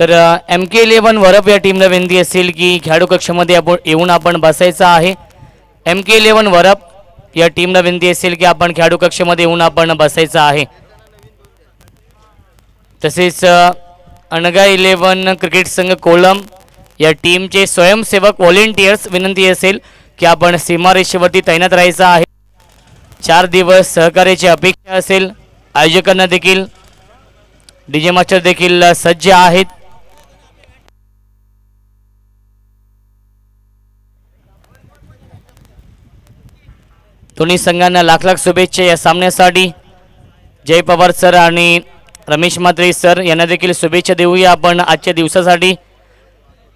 तर MK11 वरप या टीमला विनंती असेल की खेळाडू कक्षामध्ये येऊन आपण बसायचं आहे। MK11 वरप या टीमला विनंती असेल की आपण खेळाडू कक्षामध्ये येऊन आपण बसायचं आहे। तसेच अनगा 11 क्रिकेट संघ कोलम या टीमचे स्वयंसेवक व्हॉलेंटियर्स विनंती असेल की आपण सीमारेषेवरती तैनात राहायचं आहे। 4 दिवस सहकार्याची अपेक्षा असेल। आयोजकांना देखील डीजे मास्टर देखील सज्ज आहेत। दोन्ही संघांना लाख लाख शुभेच्छा या सामन्यासाठी। जय पवार सर आणि रमेश म्हात्रे सर यांना देखील शुभेच्छा देऊया आपण आजच्या दिवसासाठी।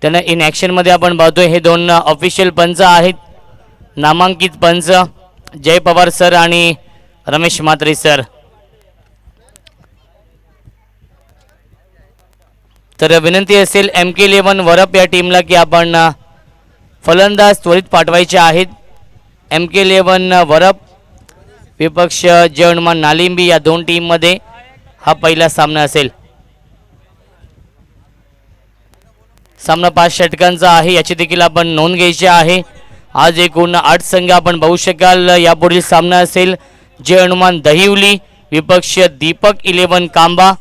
त्यांना इन ॲक्शनमध्ये आपण पाहतोय हे दोन ऑफिशियल पंच आहेत, नामांकित पंच जय पवार सर आणि रमेश म्हात्रे सर। तर विनंती असेल MK11 वरप या टीमला की आपण फलंदाज त्वरित पाठवायचे आहेत। MK11 वरप विपक्ष जय हनुमान नालिंबी या दोन टीममध्ये हा पहिला सामना असेल। सामना 5 षटकांचा आहे, याची देखील आपण नोंद घ्यायची आहे। आज एकूण 8 संघ आपण पाहू शकाल। यापुढील सामना असेल जय हनुमान दहिवली विपक्ष दीपक 11 कांबा।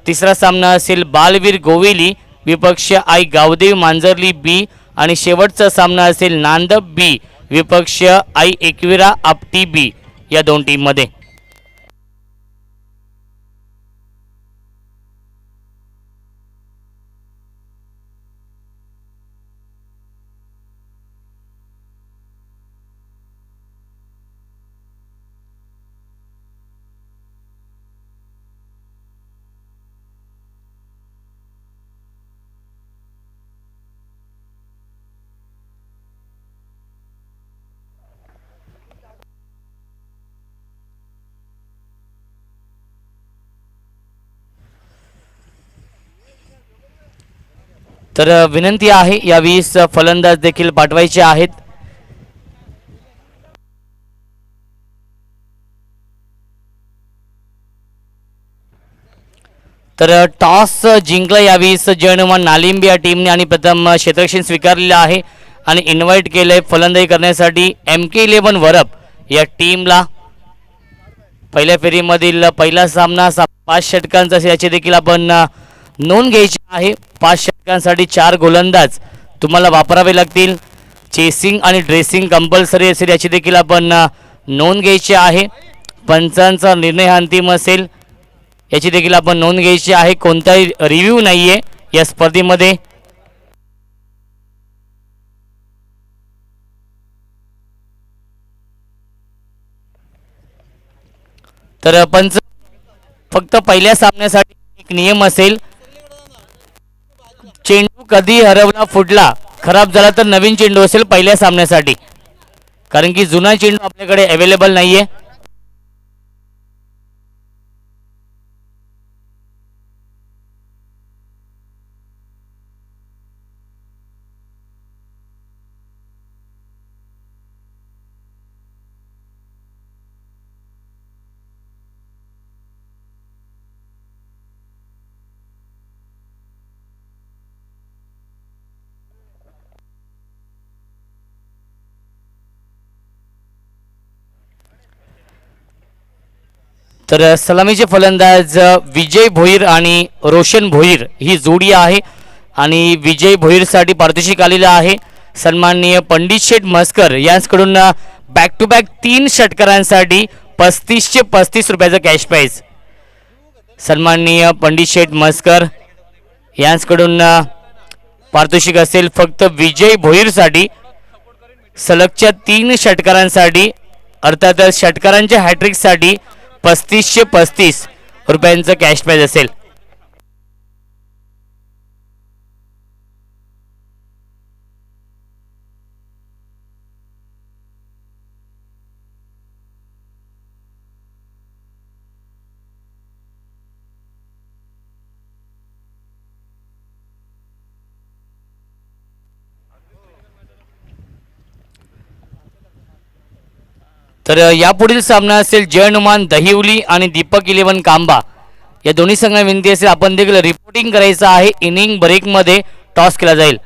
तिसरा सामना असेल बालवीर गोवेली विपक्ष आई गावदेव मांजरली बी आणि शेवटचा सामना असेल नांदप बी विपक्ष आई एकविरा आपटी बी या दोन टीममध्ये। तर विनंती आहे या 20 फलंदाज देखील पाठवायचे आहेत। तर टॉस जिंकला या 20 जय हनुमान नालिंबी या टीमने आणि प्रथम क्षेत्ररक्षण स्वीकारलेलं आहे आणि इन्व्हाइट केलंय फलंदाजी करण्यासाठी MK11 वरप या टीमला। पहिल्या फेरीमधील पहिला सामना 5 षटकांचा असेल, याची देखील आपण नोंद घ्यायची आहे। 5 षटकांसाठी 4 गोलंदाज तुम्हाला वापरावे लागतील। चेसिंग आणि ड्रेसिंग कंपल्सरी असेल, याची देखील आपण नोंद घ्यायची आहे। पंचांचा निर्णय हा अंतिम असेल, याची देखील आपण नोंद घ्यायची आहे। कोणताही रिव्ह्यू नाही आहे या स्पर्धेमध्ये। तर पंच फक्त पहिल्या सामन्यासाठी एक नियम असेल, चेंडू कधी हरवला फुटला खराब झाला तर नवीन चेंडू असेल पहिल्या सामन्यासाठी, कारण की जुना चेंडू आपल्याकडे अवेलेबल नाहीये। तर सलामीचे फलंदाज विजय भोईर आणि रोशन भोईर ही जोडी आहे आणि विजय भोईरसाठी पारितोषिक आलेलं आहे सन्माननीय पंडित शेठ मस्कर यांच्याकडून बॅक टू बॅक 3 षटकारांसाठी 35 35 रुपयाचं कॅश प्राइज। सन्माननीय पंडित शेठ मस्कर यांच्याकडून पारितोषिक असेल फक्त विजय भोईरसाठी सलगच्या 3 षटकारांसाठी, अर्थात षटकारांच्या हॅट्रिकसाठी 35 35 रुपयांचं कॅश प्राइज असेल। तर यापुढील सामना असेल जय हनुमान दहिवली आणि दीपक 11 कांबा या दोन्ही संघांना विनंती असेल आपण देखील रिपोर्टिंग करायचं आहे. इनिंग ब्रेकमध्ये टॉस केला जाईल.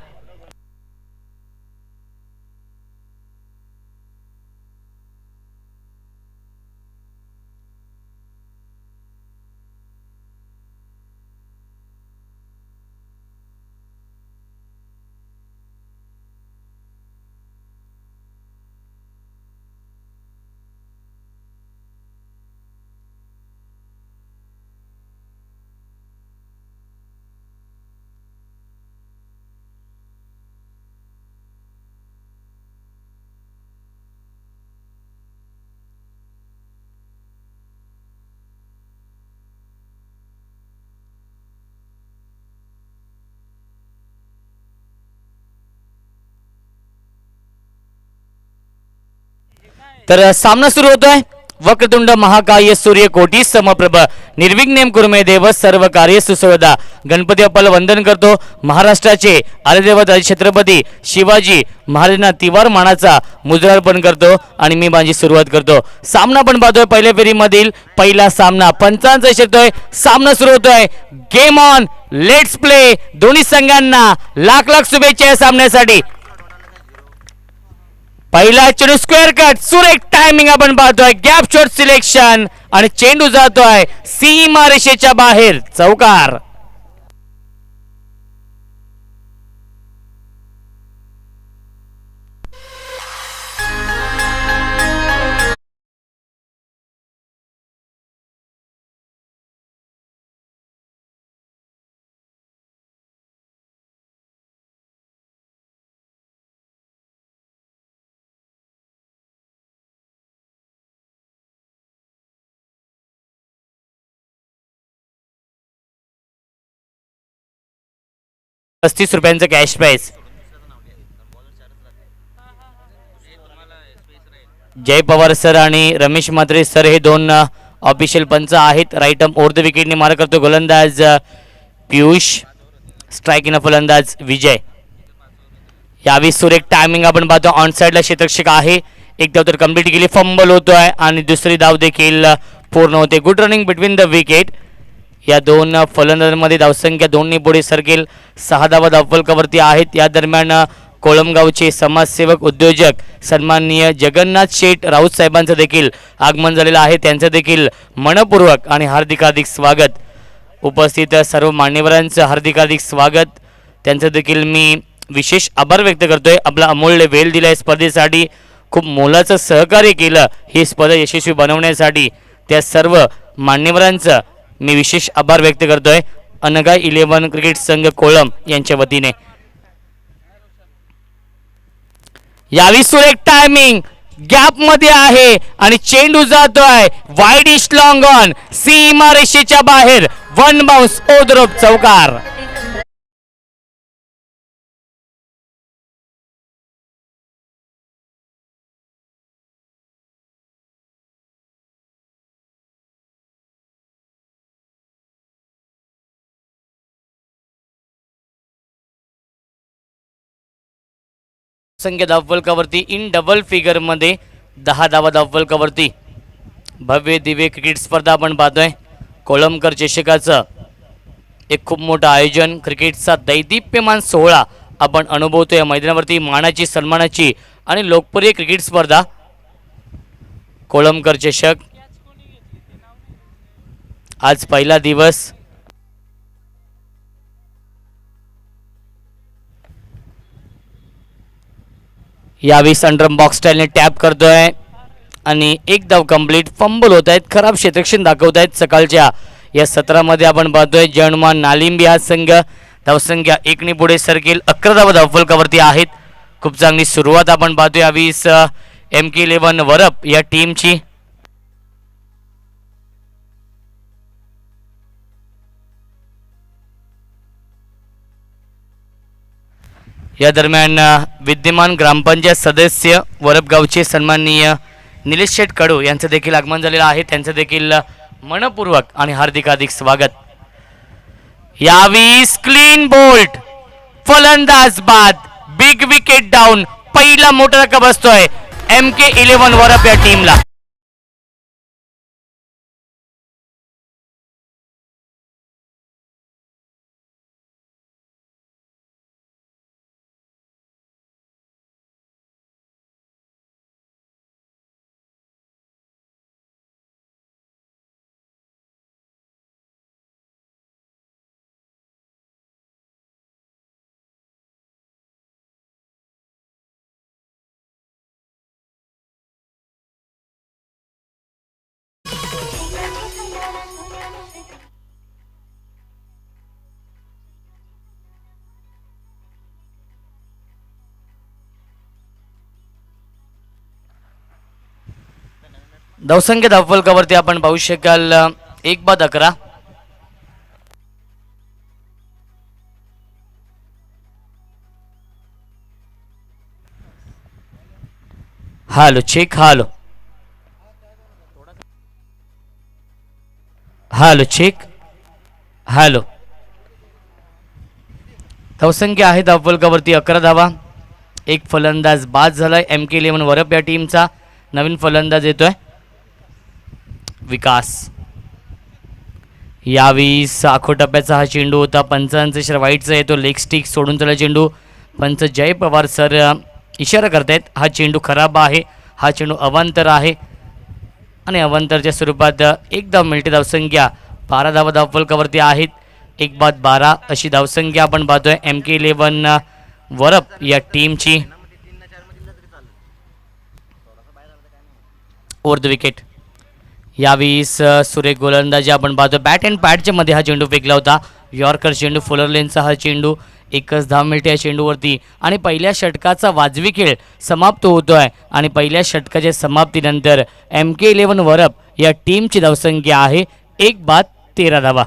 तर सामना सुरू होतोय. वक्रतुंड महाकाय सूर्य कोटी समप्रभ निर्विघ्नेम कुर्मे देव सर्व कार्य सुसवदा. गणपती बाप्पाला वंदन करतो. महाराष्ट्राचे आदिदैवत छत्रपती शिवाजी महाराजांना तिवार मानाचा मुजरा अर्पण करतो आणि मी माझी सुरुवात करतो. सामना पण पाहतोय. पहिल्या फेरीमधील पहिला सामना पंचांचा इशारा. सामना सुरू होतोय. Game on, let's play. दोन्ही संघांना लाख लाख शुभेच्छा या सामन्यासाठी. पहिला चेंडू स्क्वेअर कट, सुरेख टायमिंग आपण पाहतोय. गॅप शॉट सिलेक्शन आणि चेंडू जातोय सीमा रेषेच्या बाहेर, चौकार. ₹35 कॅश प्राइस. जय पवार सर आणि रमेश म्हात्रे सर हे दोन ऑफिशियल पंच आहेत. राईट आर्म ओव्हर द विकेटने मार करतो गोलंदाज पियुष. स्ट्राईक इन फलंदाज विजय. यावेळी सुरेख टायमिंग आपण पाहतो. ऑन साईडला क्षेत्ररक्षक आहे. एक धाव तर कंप्लीट केली. फंबल होतोय आणि दुसरी धाव देखील पूर्ण होते. Good running between the wicket. या दोन फलंदाजांमध्ये धावसंख्या दोन्ही पुढे सरकेल. 6 धावा धावफलकावरती आहेत. या दरम्यान कोळमगावचे समाजसेवक उद्योजक सन्माननीय जगन्नाथ शेठ राऊत साहेबांचं देखील आगमन झालेलं आहे. त्यांचं देखील मनपूर्वक आणि हार्दिक हार्दिक स्वागत. उपस्थित सर्व मान्यवरांचं हार्दिक हार्दिक स्वागत. त्यांचं देखील मी विशेष आभार व्यक्त करतोय. आपला अमूल्य वेळ दिलाय स्पर्धेसाठी. खूप मोलाचं सहकार्य केलं ही स्पर्धा यशस्वी बनवण्यासाठी. त्या सर्व मान्यवरांचं मी विशेष आभार व्यक्त करतोय अनघा 11 क्रिकेट संघ कोळम यांच्या वतीने. यावी सुरेख टायमिंग गॅप मध्ये आहे आणि चेंडू जातोय वाईड इस्ट लॉंग ऑन सीमा रेषेच्या बाहेर. 1 बाउन्स ओदरोप, चौकार. संख्या धावफलकावरती इन डबल फिगर मध्ये 10 धावा धावफलकावरती. भव्य दिव्य क्रिकेट स्पर्धा आपण पाहतोय. कोळंबकर चषकाचं एक खूप मोठं आयोजन, क्रिकेटचा दैदिप्यमान सोहळा आपण अनुभवतोय. मैदानावरती मानाची, सन्मानाची आणि लोकप्रिय क्रिकेट स्पर्धा कोळंबकर चषक. आज पहिला दिवस. यावेळी अंडरम बॉक्स स्टाईलने टॅप करतोय आणि एक धाव कंप्लीट. फंबल होत आहेत, खराब क्षेत्ररक्षण दाखवत आहेत. सकाळच्या या सत्रामध्ये आपण पाहतोय जयनुमान नालिंबी हा संघ धावसंख्या 1 ने पुढे सरकेल. 11 धावा धावफलकावरती आहेत. खूप चांगली सुरुवात आपण पाहतोय यावेळी MK11 वरप या टीमची. या दरम्यान विद्यमान ग्रामपंचायत सदस्य वरपगावचे सन्माननीय निलेश शेठ कडू यांचं देखील आगमन झालेलं आहे. त्यांचं देखील मनपूर्वक आणि हार्दिक हार्दिक स्वागत. यावेळी क्लीन बोल्ट, फलंदाज बाद, बिग विकेट डाऊन. पहिला मोठा धक्का बसतोय MK11 वरप या टीमला. धावसंख्या धावफलकावरती आपण पाहू शकाल 1/11. Hello check hello hello check hello. धावसंख्या आहे धावफलकावरती 11 धावा. एक फलंदाज बाद झालाय MK11 वरप या टीमचा. नवीन फलंदाज येतोय विकास. यावेळी आखो टप्प्याचा हा चेंडू होता. पंचांचा इशारा वाईटचा येतो. लेग स्टिक सोडून चला चेंडू. पंच जय पवार सर इशारा करतायत हा चेंडू खराब आहे, हा चेंडू अवांतर आहे आणि अवांतरच्या स्वरूपात एक धाव मिळते. धावसंख्या 12 धावा धावफलकावरती आहेत. 1/12 अशी धावसंख्या आपण पाहतोय MK11 वरप या टीमची. Over the wicket. यावेळी सुरेख गोलंदाजी आपण पाहतो. बॅट अँड पॅडच्या मध्ये हा चेंडू फेकला होता. यॉर्कर चेंडू फुलर लेनचा हा चेंडू. एकच धाव मिळते या चेंडूवरती आणि पहिल्या षटकाचा वाजवी खेळ समाप्त होतोय आणि पहिल्या षटकाच्या समाप्तीनंतर MK11 वरप या टीमची धावसंख्या आहे 1/13 धावा.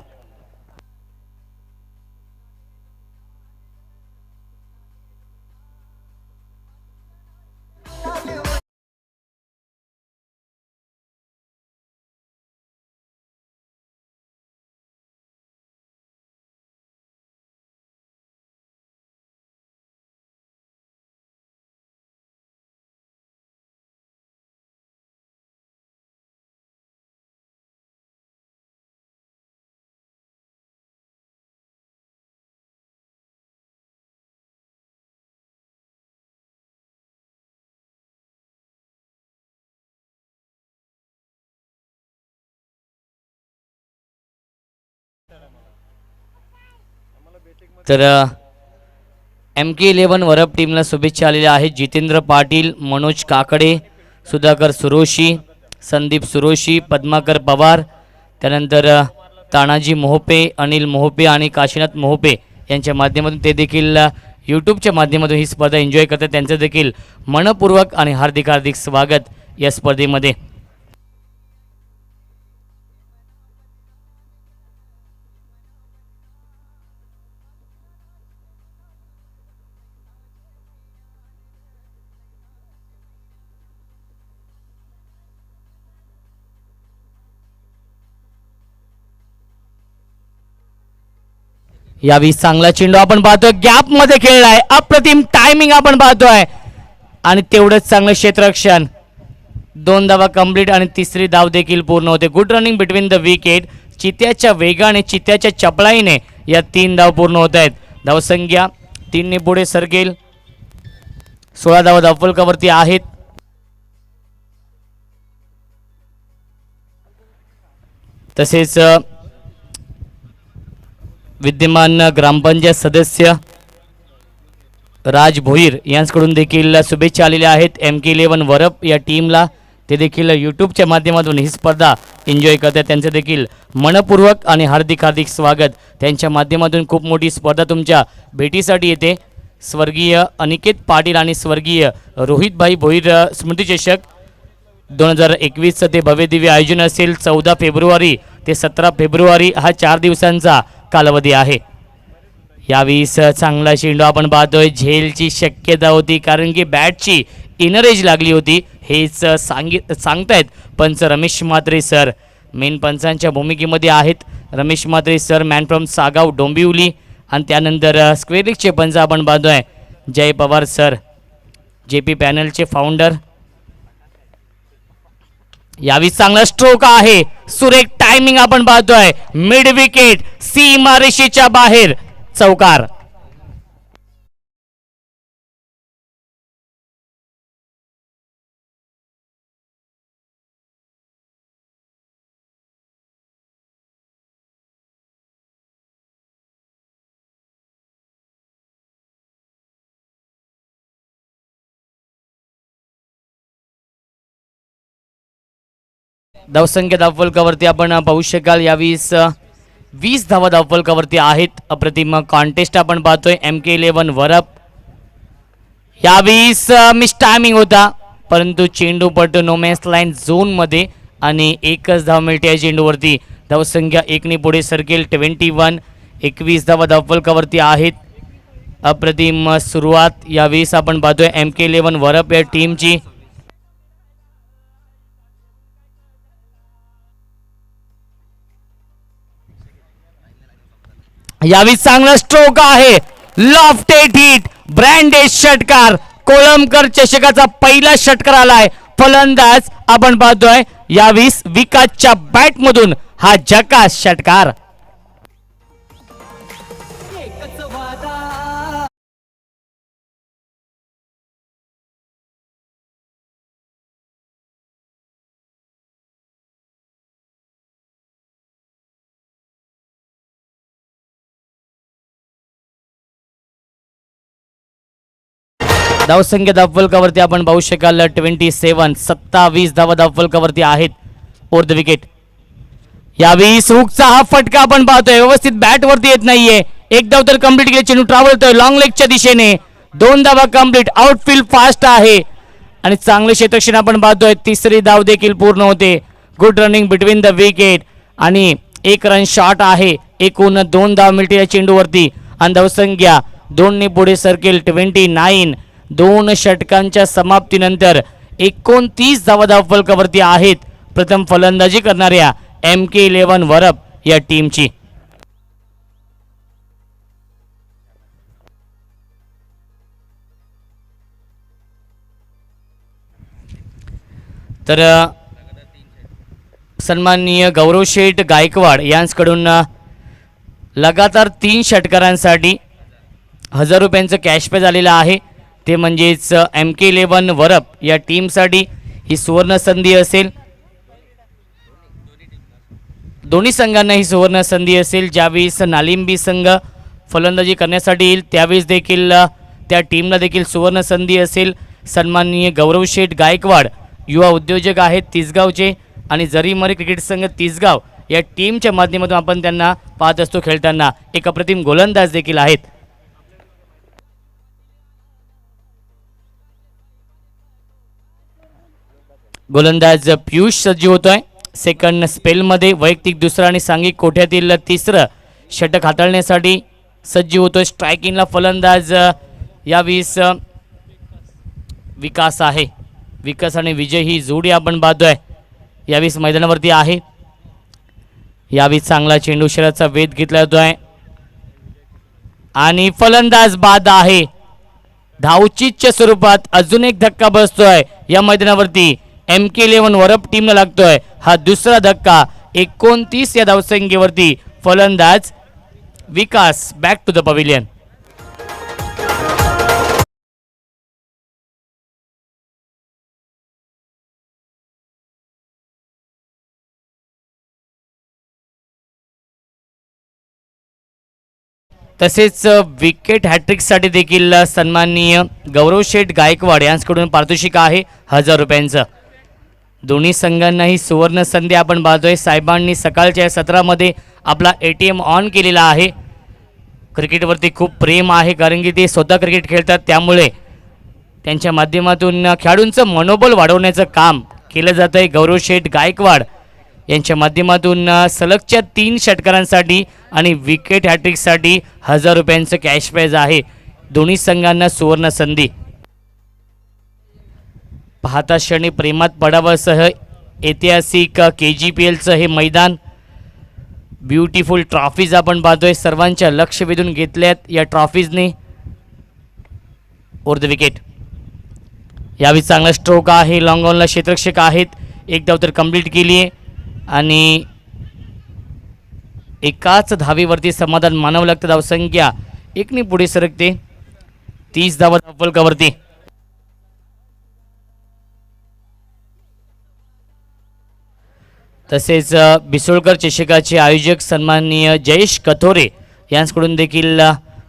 तर MK11 वरप टीमला शुभेच्छा आलेल्या आहेत. जितेंद्र पाटील, मनोज काकडे, सुधाकर सुरोशी, संदीप सुरोशी, पद्माकर पवार, त्यानंतर तानाजी मोहपे, अनिल मोहपे आणि काशीनाथ मोहपे यांच्या माध्यमातून ते देखील यूट्यूबच्या माध्यमातून ही स्पर्धा एन्जॉय करतात. त्यांचं देखील मनपूर्वक आणि हार्दिक हार्दिक स्वागत या स्पर्धेमध्ये. यावेळी चांगला चेंडू आपण पाहतोय. गॅप मध्ये खेळलाय. अप्रतिम टायमिंग आपण पाहतोय आणि तेवढंच चांगलं क्षेत्ररक्षण. 2 धावा कंप्लीट आणि तिसरी धाव देखील पूर्ण होते. Good running between the wicket. चित्याच्या वेगाने, चित्याच्या चपळाईने या 3 धाव पूर्ण होत आहेत. धावसंख्या 3 ने पुढे सरकेल. 16 धावा धावफलकावरती आहेत. तसेच विद्यमान ग्रामपंचायत सदस्य राज भोईर यांच्याकडून देखील शुभेच्छा आलेल्या आहेत MK11 वरप या टीमला. ते देखील यूट्यूबच्या माध्यमातून ही स्पर्धा एन्जॉय करतात. त्यांचं देखील मनपूर्वक आणि हार्दिक हार्दिक स्वागत. त्यांच्या माध्यमातून खूप मोठी स्पर्धा तुमच्या भेटीसाठी येते. स्वर्गीय अनिकेत पाटील आणि स्वर्गीय रोहितभाई भोईर स्मृतिचषक 2021 ते भव्यदिव्य आयोजन असेल. 14 फेब्रुवारी ते 17 फेब्रुवारी हा 4 दिवसांचा कालावधी आहे. यावेळी चांगला चेंडू आपण पाहतोय. झेलची शक्यता होती कारण की बॅटची इनर एज लागली होती. हेच सांगतायत पंच रमेश म्हात्रे सर. मेन पंचांच्या भूमिकेमध्ये आहेत Ramesh Mhatre sir, man from Sagaon Dombivli. आणि त्यानंतर स्क्वेअरिकचे पंच आपण पाहतोय जय पवार सर, JP पॅनलचे फाउंडर. यावेळी चांगला स्ट्रोक आहे. सुरेख टायमिंग आपण पाहतोय. मिड विकेट, सीमारेषेच्या बाहेर चौकार. धावसंख्या धावफलकावरती आपण पाहू शकाल. यावेळी 20 धावा धावफलकावरती आहेत. अप्रतिम कॉन्टेस्ट आपण पाहतोय MK11 वरप. यावेळी मिस टायमिंग होता परंतु चेंडू पडतो नो मॅन्स लाईन झोन मध्ये आणि एकच धाव मिळते या चेंडूवरती. धावसंख्या 1ने पुढे सरकेल. 21. 21 धावा धावफलकावरती आहेत. अप्रतिम सुरुवात यावेळेस आपण पाहतोय MK11 वरप या टीमची. यावेळी चांगला स्ट्रोक आहे. Lofted hit. ब्रँडेड षटकार. कोळंबकर चषकाचा पहिला षटकार आलाय. फलंदाज आपण पाहतोय यावेळी विकासच्या बॅट मधून हा झकास षटकार. धावसंख्या धावफलकावरती आपण पाहू शकाल 27. 27 धावा धावफलकावरती आहेत. Over the wicket. यावेळी हुकचा हा फटका आपण पाहतोय. व्यवस्थित बॅट वरती येत नाहीये. एक धाव तर कंप्लीट केली. चेंडू ट्रॅव्हल लॉंग लेगच्या दिशेने. 2 धावा कंप्लीट. आउटफील्ड फास्ट आहे आणि चांगले क्षेत्ररक्षण आपण पाहतोय. तिसरी धाव देखील पूर्ण होते. Good running between the wicket आणि 1 रन शॉट आहे. एकूण 2 धाव मिळते या चेंडूवरती आणि धावसंख्या 2ने पुढे सरकेल. 29. 2 षटकांच्या समाप्तीनंतर 29 धावा धावफलकावरती आहेत. प्रथम फलंदाजी करणाऱ्या MK11 वरप या टीमची. तर सन्माननीय गौरव शेठ गायकवाड यांच्याकडून लगातार 3 षटकारांसाठी 1000 रुपयांचं कॅश पे झालेलं आहे. ते म्हणजेच MK11 वरप या टीमसाठी ही सुवर्ण संधी असेल. दोन्ही संघांना ही सुवर्ण संधी असेल. ज्यावेळेस नालिंबी संघ फलंदाजी करण्यासाठी येईल त्यावेळेस देखील त्या टीमला देखील सुवर्ण संधी असेल. सन्माननीय गौरव शेठ गायकवाड युवा उद्योजक आहेत तिसगावचे आणि जरीमरी क्रिकेट संघ तिसगाव या टीमच्या माध्यमातून आपण त्यांना पाहत असतो खेळताना. एक अप्रतिम गोलंदाज देखील आहेत. गोलंदाज पियुष सज्ज होतोय. सेकंड स्पेलमध्ये वैयक्तिक दुसरा आणि सांघिक कोठ्यातील तिसरं षटक हाताळण्यासाठी सज्ज होतोय. स्ट्रायकिंगला फलंदाज यावेळेस विकास आहे. विकास आणि विजय ही जोडी आपण पाहतोय यावेळेस मैदानावरती आहे. यावेळी चांगला चेंडू शरीराचा वेध घेतला जातोय आणि फलंदाज बाद आहे. धावचीच्या स्वरूपात अजून एक धक्का बसतोय या मैदानावरती. MK11 वरप टीमला लागतोय हा दुसरा धक्का. 29 या धावसंख्येवरती फलंदाज विकास बॅक टू द पवेलियन. तसेच विकेट हॅट्रिकसाठी देखील सन्माननीय गौरव शेठ गायकवाड यांच्याकडून पारितोषिक आहे 1000 रुपयांचं. दोन्ही संघांनाही सुवर्ण संधी आपण पाहतोय. साहेबांनी सकाळच्या सत्रामध्ये आपला ATM ऑन केलेला आहे. क्रिकेटवरती खूप प्रेम आहे कारण की ते स्वतः क्रिकेट खेळतात. त्यामुळे त्यांच्या माध्यमातून खेळाडूंचं मनोबल वाढवण्याचं काम केलं जातं आहे. गौरव शेठ गायकवाड यांच्या माध्यमातून सलगच्या 3 षटकारांसाठी आणि विकेट हॅट्रिकसाठी 1000 रुपयांचं कॅश प्राइज आहे. दोन्ही संघांना सुवर्ण संधी. पाहता क्षणी प्रेमात पडावासह ऐतिहासिक KGPLचं हे मैदान. ब्युटिफुल ट्रॉफीज आपण पाहतोय. सर्वांच्या लक्ष वेधून घेतल्यात या ट्रॉफीजने. Or the wicket. यावेळी चांगला स्ट्रोक आहे. लॉंग ऑनला क्षेत्ररक्षक आहेत. एक धाव तर कंप्लीट केली आहे आणि एकाच धावेवरती समाधान मानावं लागतं. धावसंख्या 1ने पुढे सरकते. 30 धावा धावफलकावरती. तसेच बिसोळकर चषकाचे आयोजक सन्माननीय जयेश कथोरे यांच्याकडून देखील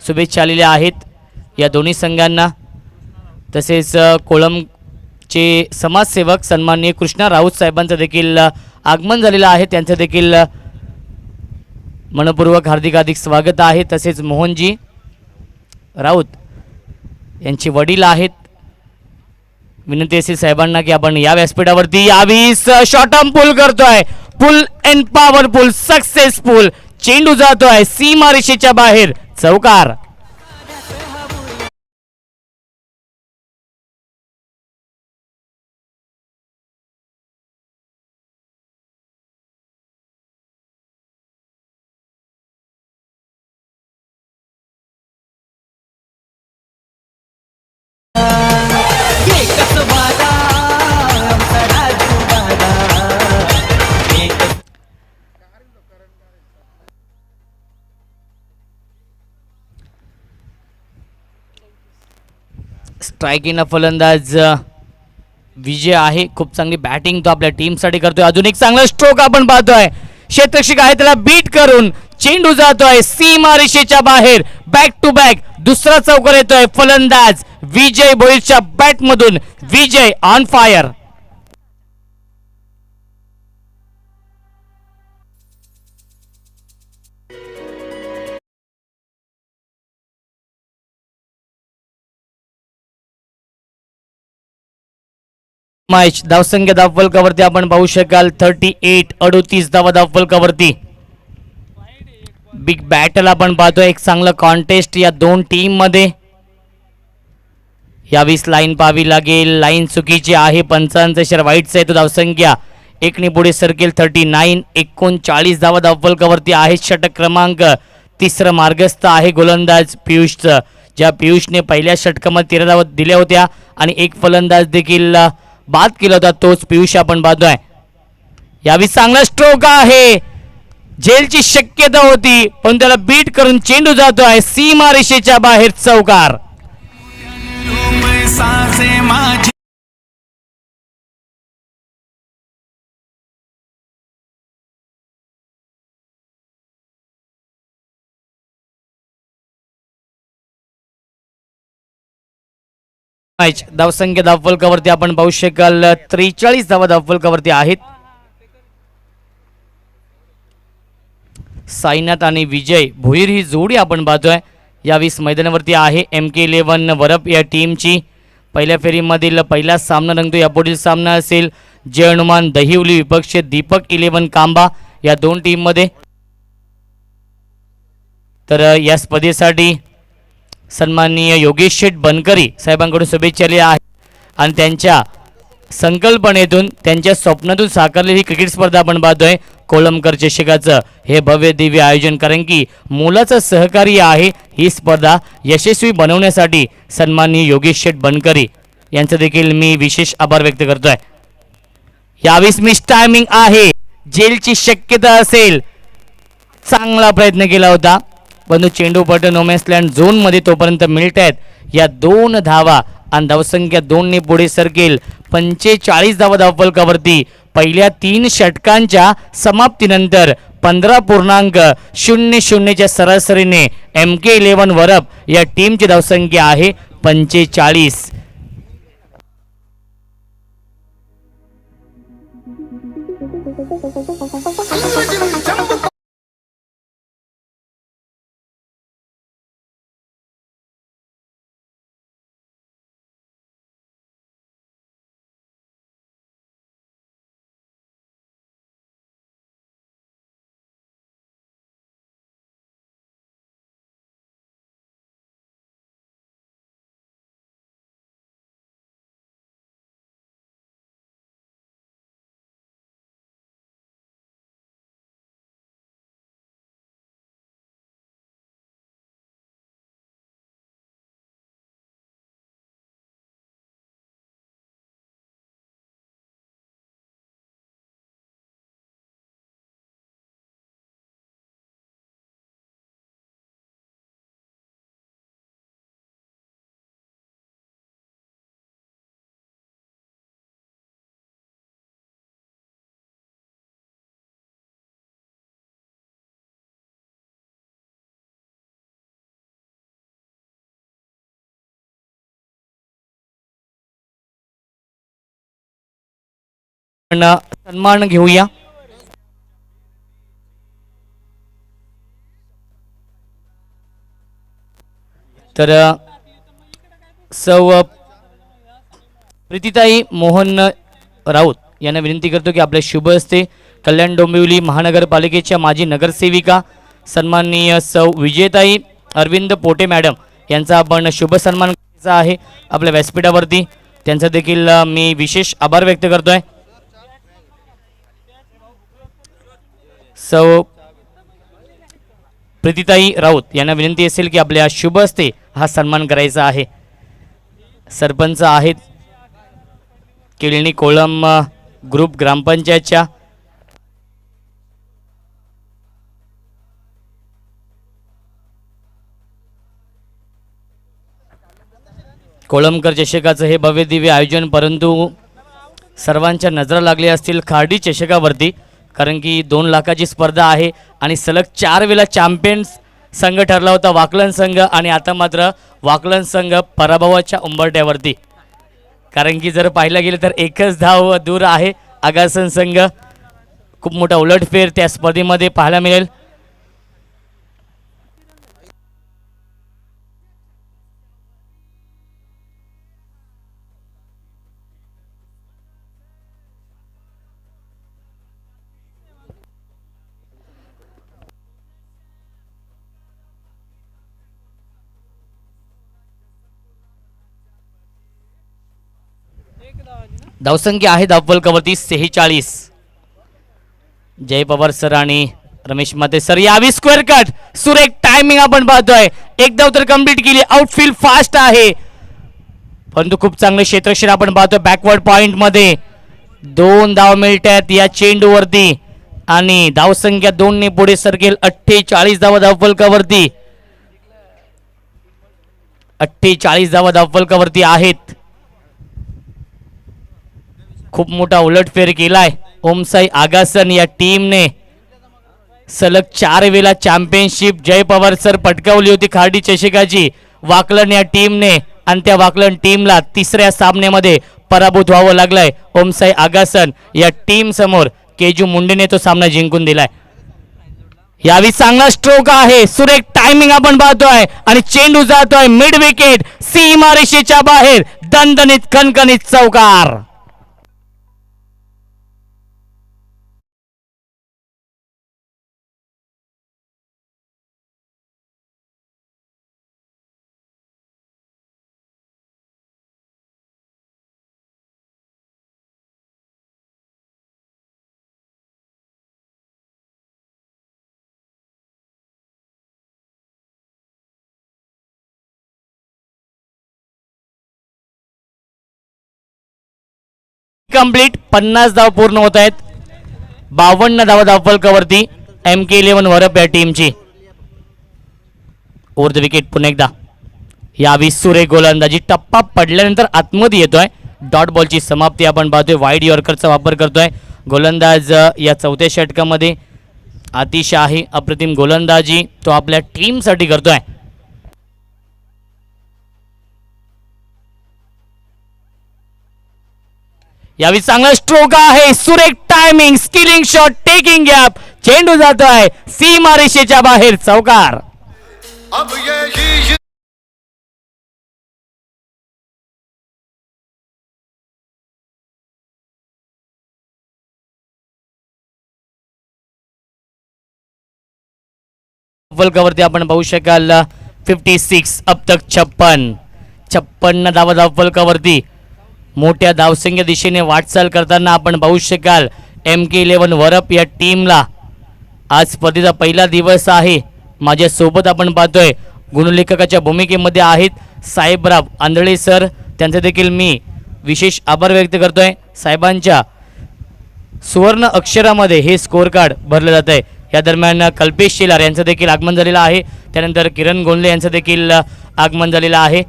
शुभेच्छा आलेल्या आहेत या दोन्ही संघांना. तसेच कोळंबचे समाजसेवक सन्माननीय कृष्णा राऊत साहेबांचं देखील आगमन झालेलं आहे. त्यांचं देखील मनपूर्वक हार्दिक स्वागत आहे. तसेच मोहनजी राऊत यांचे वडील आहेत विनंती असेल साहेबांना की आपण या व्यासपीठावरती यावीस. शॉर्ट आर्म पुल करतोय, पुल अँड पॉवरफुल सक्सेसफुल. चेंडू जातोय सीमा रेषेच्या बाहेर, चौकार. स्ट्रायकिंग फलंदाज विजय आहे, खूप चांगली बॅटिंग तो आपल्या टीमसाठी करतोय. अजून एक चांगला स्ट्रोक आपण पाहतोय, क्षेत्ररक्षक आहे त्याला बीट करून चेंडू जातोय सीमा रेषेच्या बाहेर. बॅक टू बॅक दुसरा चौकार येतोय. फलंदाज विजय भोईरच्या बॅट मधून. विजय ऑन फायर. मॅच धावसंख्या धावफलकावरती आपण पाहू शकाल 38, 38 धावा धावफलकावरती. बिग बॅटल आपण पाहतोय, एक चांगलं कॉन्टेस्ट या दोन टीम मध्ये. यावीस लाईन पाहावी लागेल, लाईन चुकीची आहे. पंचांचा इशारा वाईटचा आहे. तो धावसंख्या एकने पुढे सरकेल. 39, 39 धावा धावफलकावरती आहे. षटक क्रमांक तिसरं मार्गस्थ आहे गोलंदाज पियुषचं, ज्या पियुषने पहिल्या षटकामध्ये 13 धावा दिल्या होत्या आणि एक फलंदाज देखील बाद केला होता, तोच पियुष आपण पाहतोय. यावेळी चांगला स्ट्रोक आहे, झेलची शक्यता होती पण त्याला बीट करून चेंडू जातोय सीमा रेषेच्या बाहेर, चौकार. मॅच धावसंख्या धावफलकावरती आपण पाहू शकाल 43 धावा धावफलकावरती आहेत. साईनाथ आणि विजय भोईर ही जोडी आपण पाहतोय यावेळी मैदानावरती आहे. MK11 वरप या टीमची पहिल्या फेरीमधील पहिला सामना रंगतो. यापुढील सामना असेल जय हनुमान दहिवली विपक्ष दीपक 11 कांबा या दोन टीममध्ये. तर या स्पर्धेसाठी सन्माननीय योगेश शेठ बनकरी साहेबांकडून शुभेच्छा आल्या आहेत आणि त्यांच्या संकल्पनेतून त्यांच्या स्वप्नातून साकारलेली क्रिकेट स्पर्धा आपण पाहतोय. कोलमकर चषकाचं हे भव्य दिव्य आयोजन, कारण की मुलाचं सहकार्य आहे ही स्पर्धा यशस्वी बनवण्यासाठी. सन्माननीय योगेश शेठ बनकरी यांचं देखील मी विशेष आभार व्यक्त करतोय. यावेळेस मिस टायमिंग आहे, जेलची शक्यता असेल. चांगला प्रयत्न केला होता परंतु चेंडू पट नोमॅन्सलँड झोन मध्ये तोपर्यंत मिळत आहेत. या दोन धावा आणि धावसंख्या 2 ने पुढे सरकेल. 45 धावा धावफलकावरती पहिल्या 3 षटकांच्या समाप्तीनंतर 15.00 च्या सरासरीने MK11 वरप या टीमची धावसंख्या आहे 45. सन्मान घेऊया. तर सौ प्रीतीताई मोहन राऊत यांना विनंती करतो की आपल्या शुभ हस्ते कल्याण डोंबिवली महानगरपालिकेच्या माजी नगरसेविका सन्माननीय सौ विजयताई अरविंद पोटे मॅडम यांचा आपण शुभ सन्मान करायचा आहे आपल्या व्यासपीठावरती. त्यांचा देखील मी विशेष आभार व्यक्त करतोय. सौ प्रीतीताई राऊत यांना विनंती असेल की आपल्या शुभ हस्ते हा सन्मान करायचा आहे. सरपंच आहेत केळणी कोळम ग्रुप ग्रामपंचायतच्या. कोळंबकर चषकाचं हे भव्य दिव्य आयोजन, परंतु सर्वांच्या नजरा लागल्या असतील खार्डी चषकावरती, कारण की 2 लाखाची स्पर्धा आहे आणि सलग 4 वेळा चॅम्पियन्स संघ ठरला होता वाकलन संघ, आणि आता मात्र वाकलन संघ पराभवाच्या उंबरठ्यावरती. कारण की जर पाहिलं गेलं तर एकच धाव दूर आहे आगासन संघ. खूप मोठा उलटफेर त्या स्पर्धेमध्ये पाहायला मिळेल. धावसंख्या आहे धावफलकावरती 46. जय पवार सर आणि रमेश माते सर यावी स्क्वेअर कट सुरेख टायमिंग आपण पाहतोय. एक धाव तर कंप्लीट केली. आउटफील्ड फास्ट आहे परंतु खूप चांगले क्षेत्रक्षण आपण पाहतोय. बॅकवर्ड पॉइंट मध्ये 2 धाव मिळतात या चेंडूवरती आणि धावसंख्या 2 ने पुढे सरकेल. 48 धावा धावफलकावरती. 48 धावा धावफलकावरती आहेत. खूप मोठा उलटफेर केलाय ओमसाई आगासन या टीमने. सलग 4 वेळा चॅम्पियनशिप जय पवार सर पटकावली होती खार्डी चषकाची वाकलन या टीमने, आणि त्या वाकलन टीमला तिसऱ्या सामन्यामध्ये पराभूत व्हावं लागलंय ओमसाई आगासन या टीम समोर. केजू मुंडेने तो सामना जिंकून दिलाय. यावी चांगला स्ट्रोक आहे. सुरेख टायमिंग आपण पाहतोय आणि चेंडू जातोय मिड विकेट सीमारेषेच्या बाहेर. दणदणीत कणकणीत चौकार. कंप्लीट 50 धाव पूर्ण होत आहेत. 52 धावा धावफलकावरती MK11 वरप या टीमची. ओव्हर द विकेट पुन्हा एकदा. यावी सुरेख गोलंदाजी. टप्पा पडल्यानंतर आतमध्ये येतोय. डॉट बॉलची समाप्ती आपण पाहतोय. वाईड यॉर्करचा वापर करतोय गोलंदाज या चौथ्या षटकामध्ये. अतिशय अप्रतिम गोलंदाजी तो आपल्या टीमसाठी करतोय. यावी चांगला स्ट्रोक आहे. सुरेख timing skilling shot taking gap. चेंडू जातोय सीमारेषेच्या बाहेर. चौकार. फलकावरती आपण पाहू शकाल 56 अब तक 56 धावा धावफलकावरती. मोठ्या धावसंख्या दिशेने वाटचाल करताना आपण पाहू शकाल MK11 वरप या टीमला. आज स्पर्धेचा पहिला दिवस आहे. माझ्यासोबत आपण पाहतोय गुणलेखकाच्या भूमिकेमध्ये आहेत साहेबराव आंधळे सर. त्यांचे देखील मी विशेष आभार व्यक्त करतोय. साहेबांच्या सुवर्ण अक्षरामध्ये हे स्कोअर कार्ड भरलं जात आहे. या दरम्यान कल्पेश शेलार यांचं देखील आगमन झालेलं आहे. त्यानंतर किरण गोंदले यांचं देखील आगमन झालेलं आहे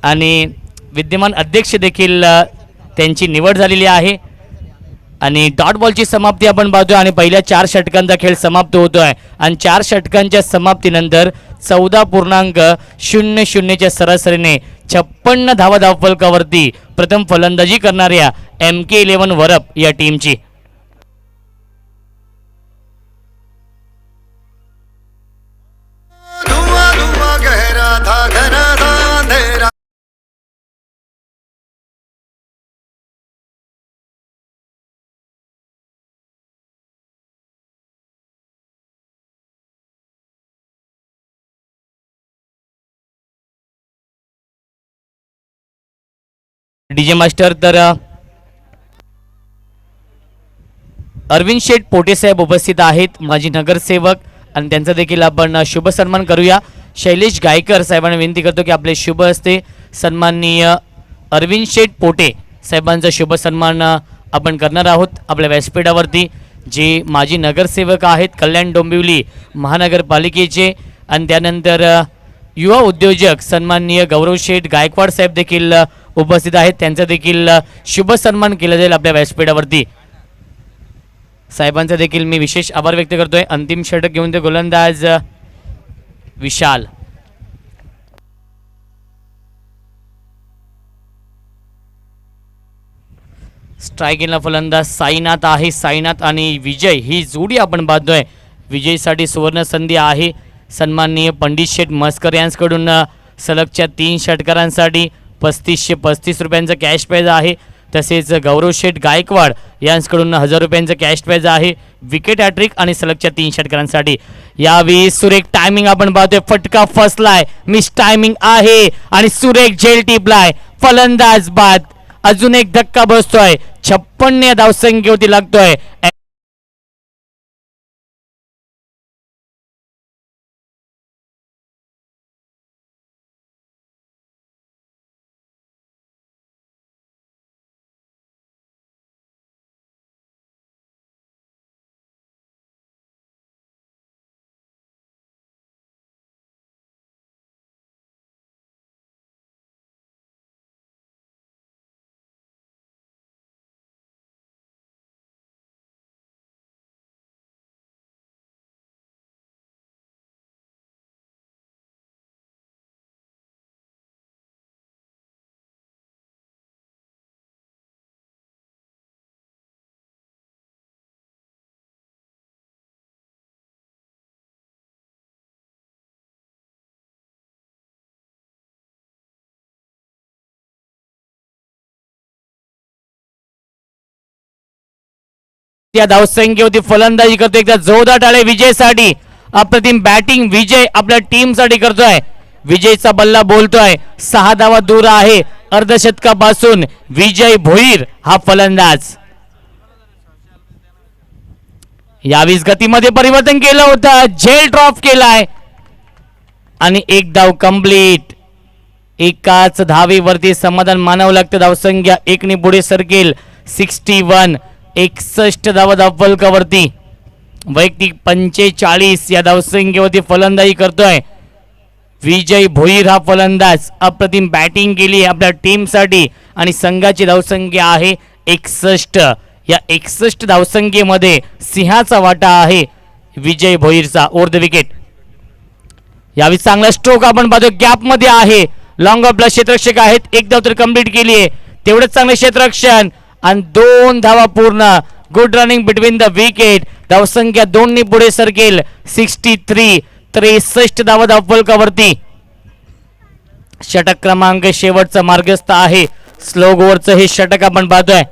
आणि विद्यमान अध्यक्ष देखील त्यांची निवड झालेली आहे. आणि डॉट बॉलची समाप्ती आपण पाहतोय आणि पहिल्या 4 षटकांचा खेळ समाप्त होतोय आणि 4 षटकांच्या समाप्तीनंतर 14.00 च्या सरासरीने 56 धावा धावफलकावरती प्रथम फलंदाजी करणाऱ्या MK11 वरप या टीमची. डीजे मास्टर तर अरविंद शेठ पोटे साहेब उपस्थित आहेत, माजी नगरसेवक, आणि त्यांचा देखील आपण शुभ सन्मान करूया. शैलेश गायकर साहेबांना विनंती करतो की आपले शुभ हस्ते सन्माननीय अरविंद शेठ पोटे साहेबांचा शुभ सन्मान आपण करणार आहोत आपल्या व्यासपीठावरती. जे माजी नगरसेवक आहेत कल्याण डोंबिवली महानगरपालिकेचे, आणि त्यानंतर युवा उद्योजक सन्माननीय गौरव शेठ गायकवाड साहेब देखील उपस्थित आहेत. त्यांचा देखील शुभ सन्मान केला जाईल आपल्या व्यासपीठावरती. साहेबांचा देखील मी विशेष आभार व्यक्त करतोय. अंतिम षटक घेऊन ते गोलंदाज विशाल. स्ट्राईक ला फलंदाज साईनाथ आहे. साईनाथ आणि विजय ही जोडी आपण पाहतोय. विजयसाठी सुवर्ण संधी आहे. सन्माननीय पंडित शेठ मस्कर यांच्याकडून सलगच्या 3 षटकारांसाठी 3535 रुपयांचा कॅश प्राइज आहे. तसेच गौरव शेठ गायकवाड यांच्याकडून 1000 रुपयांचा कॅश प्राइज आहे. विकेट हॅट्रिक आणि सलगच्या 3 षटकारांसाठी. यावेळी सुरेख टायमिंग आपण पाहतोय. फटका फसलाय, मिस टायमिंग आहे आणि सुरेख झेल टिपलाय. फलंदाज बाद. अजून एक धक्का बसतोय. 56 धावसंख्येवरती लागतोय. त्या धावसंख्येवरती फलंदाजी करतोय. एकदा जोरदार टाळे विजयसाठी. अप्रतिम बॅटिंग विजय आपल्या टीमसाठी करतोय. विजयचा बल्ला बोलतोय. 6 धावा दूर आहे अर्धशतकापासून. विजय भोईर हा फलंदाज. यावेळी गतीमध्ये परिवर्तन केलं होतं. झेल ड्रॉप केलाय आणि एक धाव कंप्लीट. एकाच धावेवरती समाधान मानावं लागतं. धावसंख्या 1 ने पुढे सरकेल. 61 61 धावा धावफलकावरती. वैयक्तिक 45 या धावसंख्येवरती फलंदाजी करतोय विजय भोईर हा फलंदाज. अप्रतिम बॅटिंग केली आपल्या टीमसाठी आणि संघाची धावसंख्या आहे 61. या 61 धावसंख्येमध्ये सिंहाचा वाटा आहे विजय भोईरचा. Over the wicket. यावेळी चांगला स्ट्रोक आपण पाहतो. गॅप मध्ये आहे. लॉंग ऑफला क्षेत्ररक्षक आहेत. एक धाव तर कंप्लीट केली आहे. तेवढंच चांगलं क्षेत्ररक्षण आणि 2 धावा पूर्ण. Good running between the wicket. धावसंख्या 2 ने पुढे सरकेल. 63 63 धावा धावफलकावरती. षटक क्रमांक शेवटचा मार्गस्थ आहे. स्लो ओव्हरचं हे षटक आपण पाहतोय.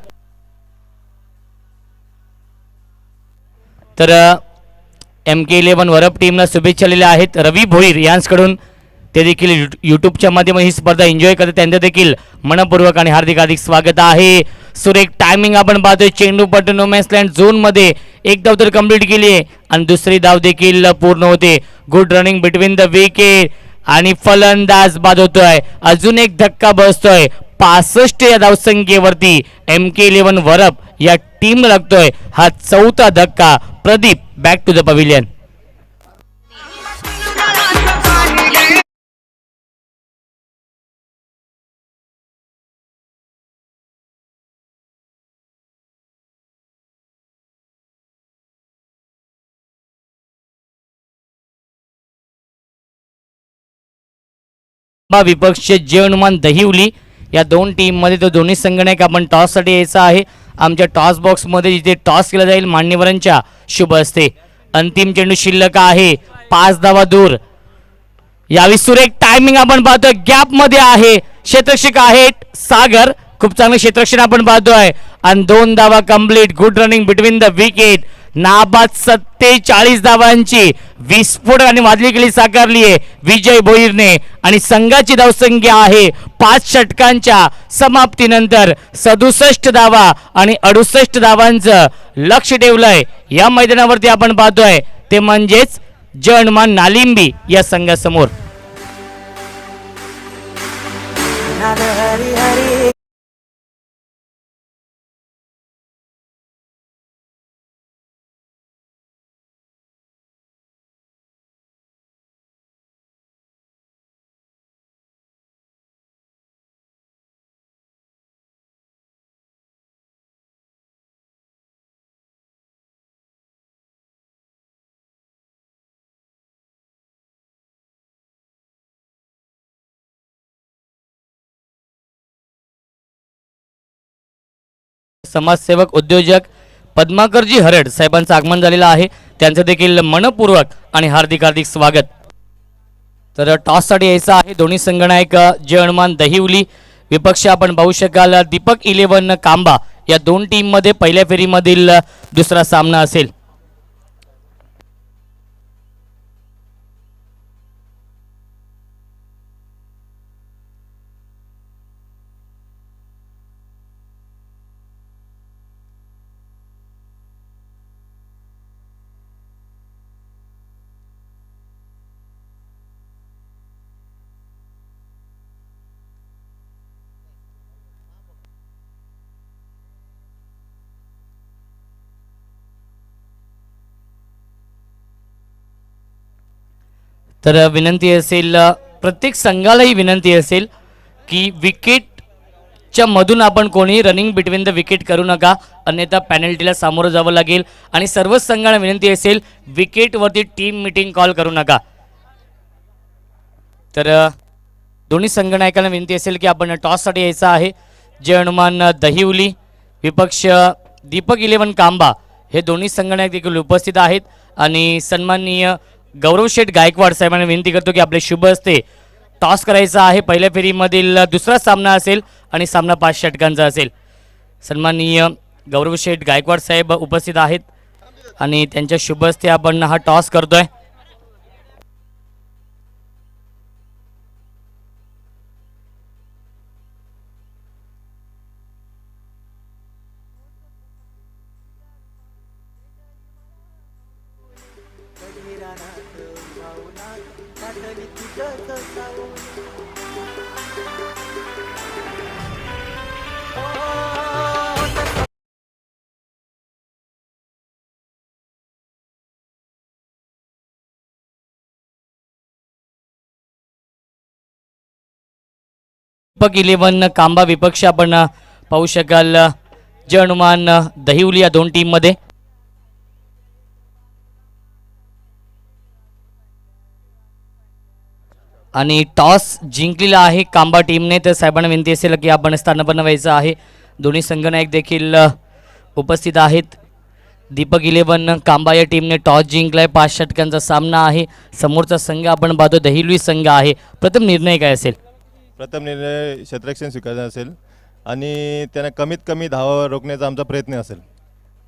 तर MK11 वरप टीमला शुभेच्छा दिलेल्या आहेत रवी भोईर यांच्याकडून. ते देखील यूट्यूबच्या माध्यमातून ही स्पर्धा एन्जॉय करतात. त्यांचं देखील मनपूर्वक आणि हार्दिक हार्दिक स्वागत आहे. सुरेख टायमिंग आपण पाहतोय. चेंडू पट्टू नो मॅन्स लँड झोन मध्ये. एक धाव तर कंप्लीट केली आहे आणि दुसरी धाव देखील पूर्ण होते. Good running between the wicket आणि फलंदाज बाद होतोय. अजून एक धक्का बसतोय. 65 या धावसंख्येवरती MK11 वरप या टीमला लागतोय हा 4था धक्का. Pradeep back to the pavilion. विपक्ष जय हनुमान दहिवली या 2 टीम मध्ये तो दोन्ही संघटक आपण टॉस साठी यायचा आहे. आमच्या टॉस बॉक्स मध्ये जिथे टॉस केला जाईल मान्यवरांच्या शुभ हस्ते. अंतिम चेंडू शिल्लक आहे. 5 धावा दूर. यावेळी सुरेख टायमिंग आपण पाहतोय. गॅप मध्ये आहे. क्षेत्ररक्षक आहेत सागर. खूप चांगलं क्षेत्ररक्षण आपण पाहतोय आणि 2 धावा complete. Good running between the wicket. नाबाद 47 धावांची विस्फोट आणि वादळी केली साकारली आहे विजय भोईरने आणि संघाची धावसंख्या आहे 5 षटकांच्या समाप्तीनंतर 67 धावा आणि 68 धावांचं लक्ष ठेवलंय या मैदानावरती आपण पाहतोय ते म्हणजेच जर्मन नालिंबी या संघासमोर. समाजसेवक उद्योजक पद्माकरजी हरड साहेबांचं आगमन झालेलं आहे. त्यांचं देखील मनपूर्वक आणि हार्दिक हार्दिक स्वागत. तर टॉससाठी यायचं आहे दोन्ही संघनायक जर्मन दहिवली विपक्ष आपण पाहू शकाल दीपक 11 कांबा या दोन टीममध्ये पहिल्या फेरीमधील दुसरा सामना असेल. तर विनंती असेल प्रत्येक संघालाही विनंती असेल की विकेटच्या मधून आपण कोणी रनिंग बिटवीन द विकेट करू नका अन्यथा पेनल्टीला सामोरं जावं लागेल आणि सर्वच संघांना विनंती असेल विकेटवरती टीम मीटिंग कॉल करू नका. तर दोन्ही संघनायकांना विनंती असेल की आपण टॉससाठी यायचं आहे. जर्मन दहिवली विपक्ष दीपक 11 कांबा हे दोन्ही संघनायक देखील उपस्थित आहेत आणि सन्माननीय गौरव शेठ गायकवाड साहेबांना विनंती करतो की आपले शुभ हस्ते टॉस करायचा आहे. पहिल्या फेरीमधील दुसरा सामना असेल आणि सामना 5 षटकांचा असेल. सन्माननीय गौरव शेठ गायकवाड साहेब उपस्थित आहेत आणि त्यांच्या शुभ हस्ते आपण हा टॉस करतोय. दीपक 11 कांबा विपक्ष आपण पाहू शकाल जर्मन दहिवली या दोन टीम मध्ये. आणि टॉस जिंकलेला आहे कांबा टीमने. तर साहेबांना विनंती असेल की आपण स्थानापन्न व्हायचं आहे. दोन्ही संघनायक देखील उपस्थित आहेत. दीपक 11 कांबा या टीमने टॉस जिंकलाय. 5 षटकांचा सामना आहे. समोरचा संघ आपण पाहतो दहिवली संघ आहे. प्रथम निर्णय काय असेल? प्रथम निर्णय क्षेत्ररक्षण स्वीकारचा असेल आणि त्यांना कमीत कमी धावा रोखण्याचा आमचा प्रयत्न असेल.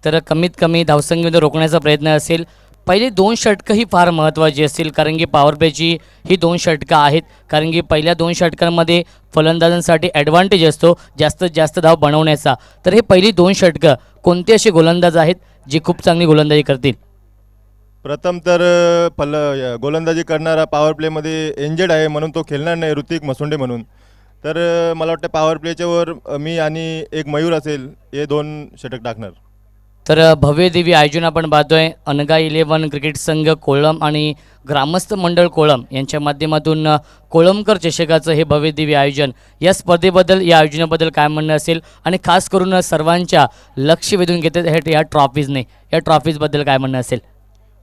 तर कमीत कमी धावसंख्येमध्ये रोखण्याचा प्रयत्न असेल. पहिले 2 षटकं ही फार महत्त्वाची असतील कारण की पॉवर प्लेची ही 2 षटकं आहेत. कारण की पहिल्या 2 षटकांमध्ये फलंदाजांसाठी ॲडव्हान्टेज असतो जास्तीत जास्त धाव बनवण्याचा. तर हे पहिली 2 षटकं कोणते असे गोलंदाज आहेत जे खूप चांगली गोलंदाजी करतील? प्रथम तर गोलंदाजी करणारा पॉवर प्लेमध्ये इंजर्ड आहे म्हणून तो खेळणार नाही ऋतिक मसुंडे म्हणून. तर मला वाटतं पॉवर प्लेच्यावर मी आणि एक मयूर असेल हे 2 षटक टाकणार. तर भव्य देवी आयोजन आपण पाहतोय अनगा 11 क्रिकेट संघ कोळम आणि ग्रामस्थ मंडळ कोळम यांच्या माध्यमातून कोळमकर चषकाचं हे भव्य देवी आयोजन. या स्पर्धेबद्दल या आयोजनाबद्दल काय म्हणणं असेल आणि खास करून सर्वांच्या लक्ष वेधून घेतात हे या ट्रॉफीजने या ट्रॉफीजबद्दल काय म्हणणं असेल?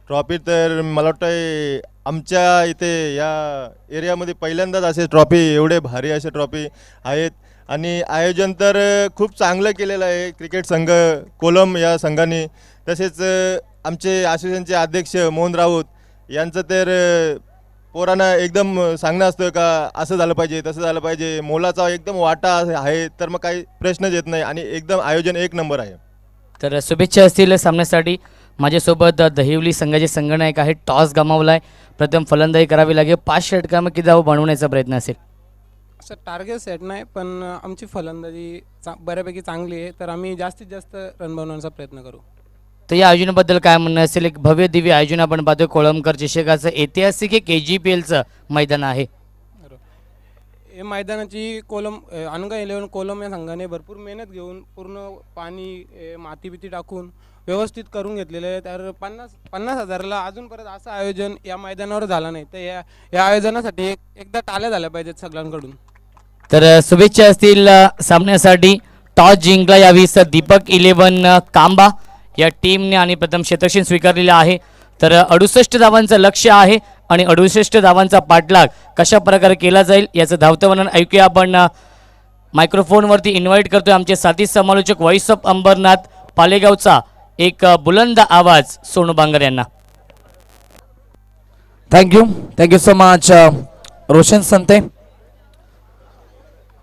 ट्रॉफी तर मला वाटतं आमच्या इथे या एरियामध्ये पहिल्यांदाच असे ट्रॉफी एवढे भारी असे ट्रॉफी आहेत आणि आयोजन तर खूप चांगलं केलेलं आहे क्रिकेट संघ कोलम या संघाने. तसेच आमचे असोसिएशनचे अध्यक्ष मोहन राऊत यांचं तर पोरांना एकदम सांगणं असतं का असं झालं पाहिजे तसं झालं पाहिजे. मोलाचा एकदम वाटा आहे तर मग काही प्रश्नच येत नाही आणि एकदम आयोजन 1 नंबर आहे. तर शुभेच्छा असतील सामन्यासाठी. माझ्यासोबत दहिवली संघाचे संघनायक आहेत. टॉस गमावला आहे, प्रथम फलंदाजी करावी लागेल. 5 षटकांमध्ये किती धावा बनवण्याचा प्रयत्न असेल? असं टार्गेट सेट नाही, पण आमची फलंदाजी बऱ्यापैकी चांगली आहे, तर आम्ही जास्तीत जास्त रन बनवण्याचा प्रयत्न करू. तर या आयोजनाबद्दल काय म्हणणं असेल? एक भव्य दिव्य आयोजन आपण पाहतोय. कोळंबकर चषकाचं ऐतिहासिक एक KGPLचं मैदान आहे. हे मैदानाची अनगा 11 कोलम या संघाने भरपूर मेहनत घेऊन पूर्ण पाणी माती बिती टाकून व्यवस्थित करून घेतलेलं आहे. तर 50,000ला अजूनपर्यंत असं आयोजन या मैदानावर झालं नाही. तर या आयोजनासाठी एकदा टाळ्या झाल्या पाहिजेत सगळ्यांकडून. तर शुभेच्छा असतील सामन्यासाठी. टॉस जिंकला यावेळी दीपक 11 कांबा या टीमने आणि प्रथम क्षेत्ररक्षण स्वीकारलेलं आहे. तर 68 धावांचं लक्ष्य आहे आणि 68 धावांचा पाठलाग कशा प्रकारे केला जाईल याचं धावतं वर्णन ऐकूया आपण. मायक्रोफोनवरती इन्व्हाइट करतोय आमचे साथी समालोचक व्हॉइस ऑफ अंबरनाथ पालेगावचा एक बुलंद आवाज सोनू बांगर यांना. Thank you so much Roshan संते.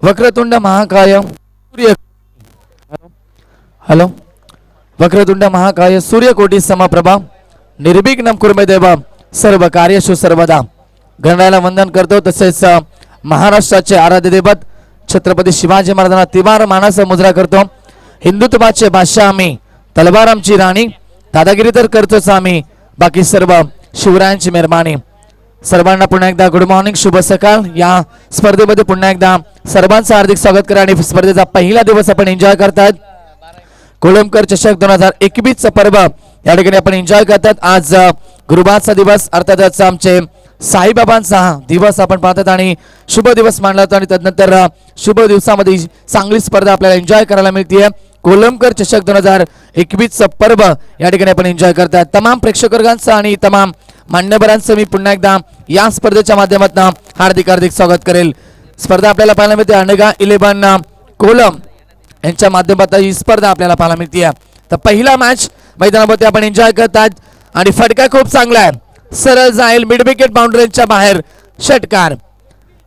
Vakratunda महाकाय सूर्य हॅलो वक्रतुंड महाकाय सूर्यकोटी समप्रभा निर्विघ्नं कुर्मे देवा सर्व कार्येषु सर्वदा. गणरायाला वंदन करतो. तसेच महाराष्ट्राचे आराध्य दैवत छत्रपती शिवाजी महाराजांना तिवार मानाचा मुजरा करतो. हिंदुत्वाचे बादशाह आम्ही, तलवार आमची राणी, दादागिरी तर करतोच आम्ही, बाकी सर्व शिवरायांची मेहरबानी. सर्वांना पुन्हा एकदा गुड मॉर्निंग, शुभ सकाळ. या स्पर्धेमध्ये पुन्हा एकदा सर्वांचं हार्दिक स्वागत करा आणि स्पर्धेचा पहिला दिवस आपण एन्जॉय करतात. कोळंबकर चषक 2021 पर्व या ठिकाणी आपण एन्जॉय करतात. आज गुरुवारचा दिवस, अर्थातच आमचे साईबाबांचा दिवस आपण पाहतात आणि शुभ दिवस मानला जातो आणि तदनंतर शुभ दिवसामध्ये चांगली स्पर्धा आपल्याला एन्जॉय करायला मिळते. कोळंबकर चषक 2021 पर्व या ठिकाणी आपण एन्जॉय करतात. तमाम प्रेक्षकवर्गांचं आणि तमाम मान्यवरांचं मी पुन्हा एकदा या स्पर्धेच्या माध्यमातून हार्दिक स्वागत करेल. स्पर्धा आपल्याला पाहायला मिळते. अनगा 11 कोलम यांच्या माध्यमातून ही स्पर्धा आपल्याला पाहायला मिळते. तर पहिला मॅच मैदानामध्ये आपण एन्जॉय करतात आणि फटका खूप चांगला आहे, सरळ जाईल मिड विकेट बाउंड्रीच्या बाहेर षटकार.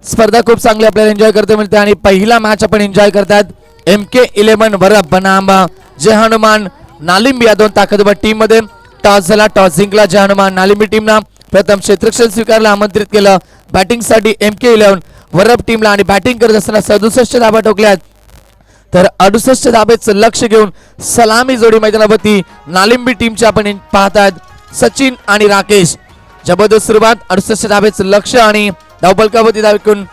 स्पर्धा खूप चांगली आपल्याला एन्जॉय करता मिळते आणि पहिला मॅच आपण एन्जॉय करतात. MK11 वरब बनाम जय हनुमान नालिंबी या दोन ताकदवर टीम मध्ये. टॉस झाला, टॉस जिंकला जय हनुमान नालिंबी टीमनं. प्रथम क्षेत्ररक्षण स्वीकारला, आमंत्रित केलं बॅटिंगसाठी MK11 वरब टीमला आणि बॅटिंग करत असताना 67 धाबा ठोकल्यात. तर 68 धाबेचं लक्ष घेऊन सलामी जोडी मैदानावरती नालिंबी टीमच्या आपण पाहतात. सचिन आणि राकेश, जबरदस्त सुरुवात. 68 धाबेचं लक्ष आणि धावफलकावरती धावून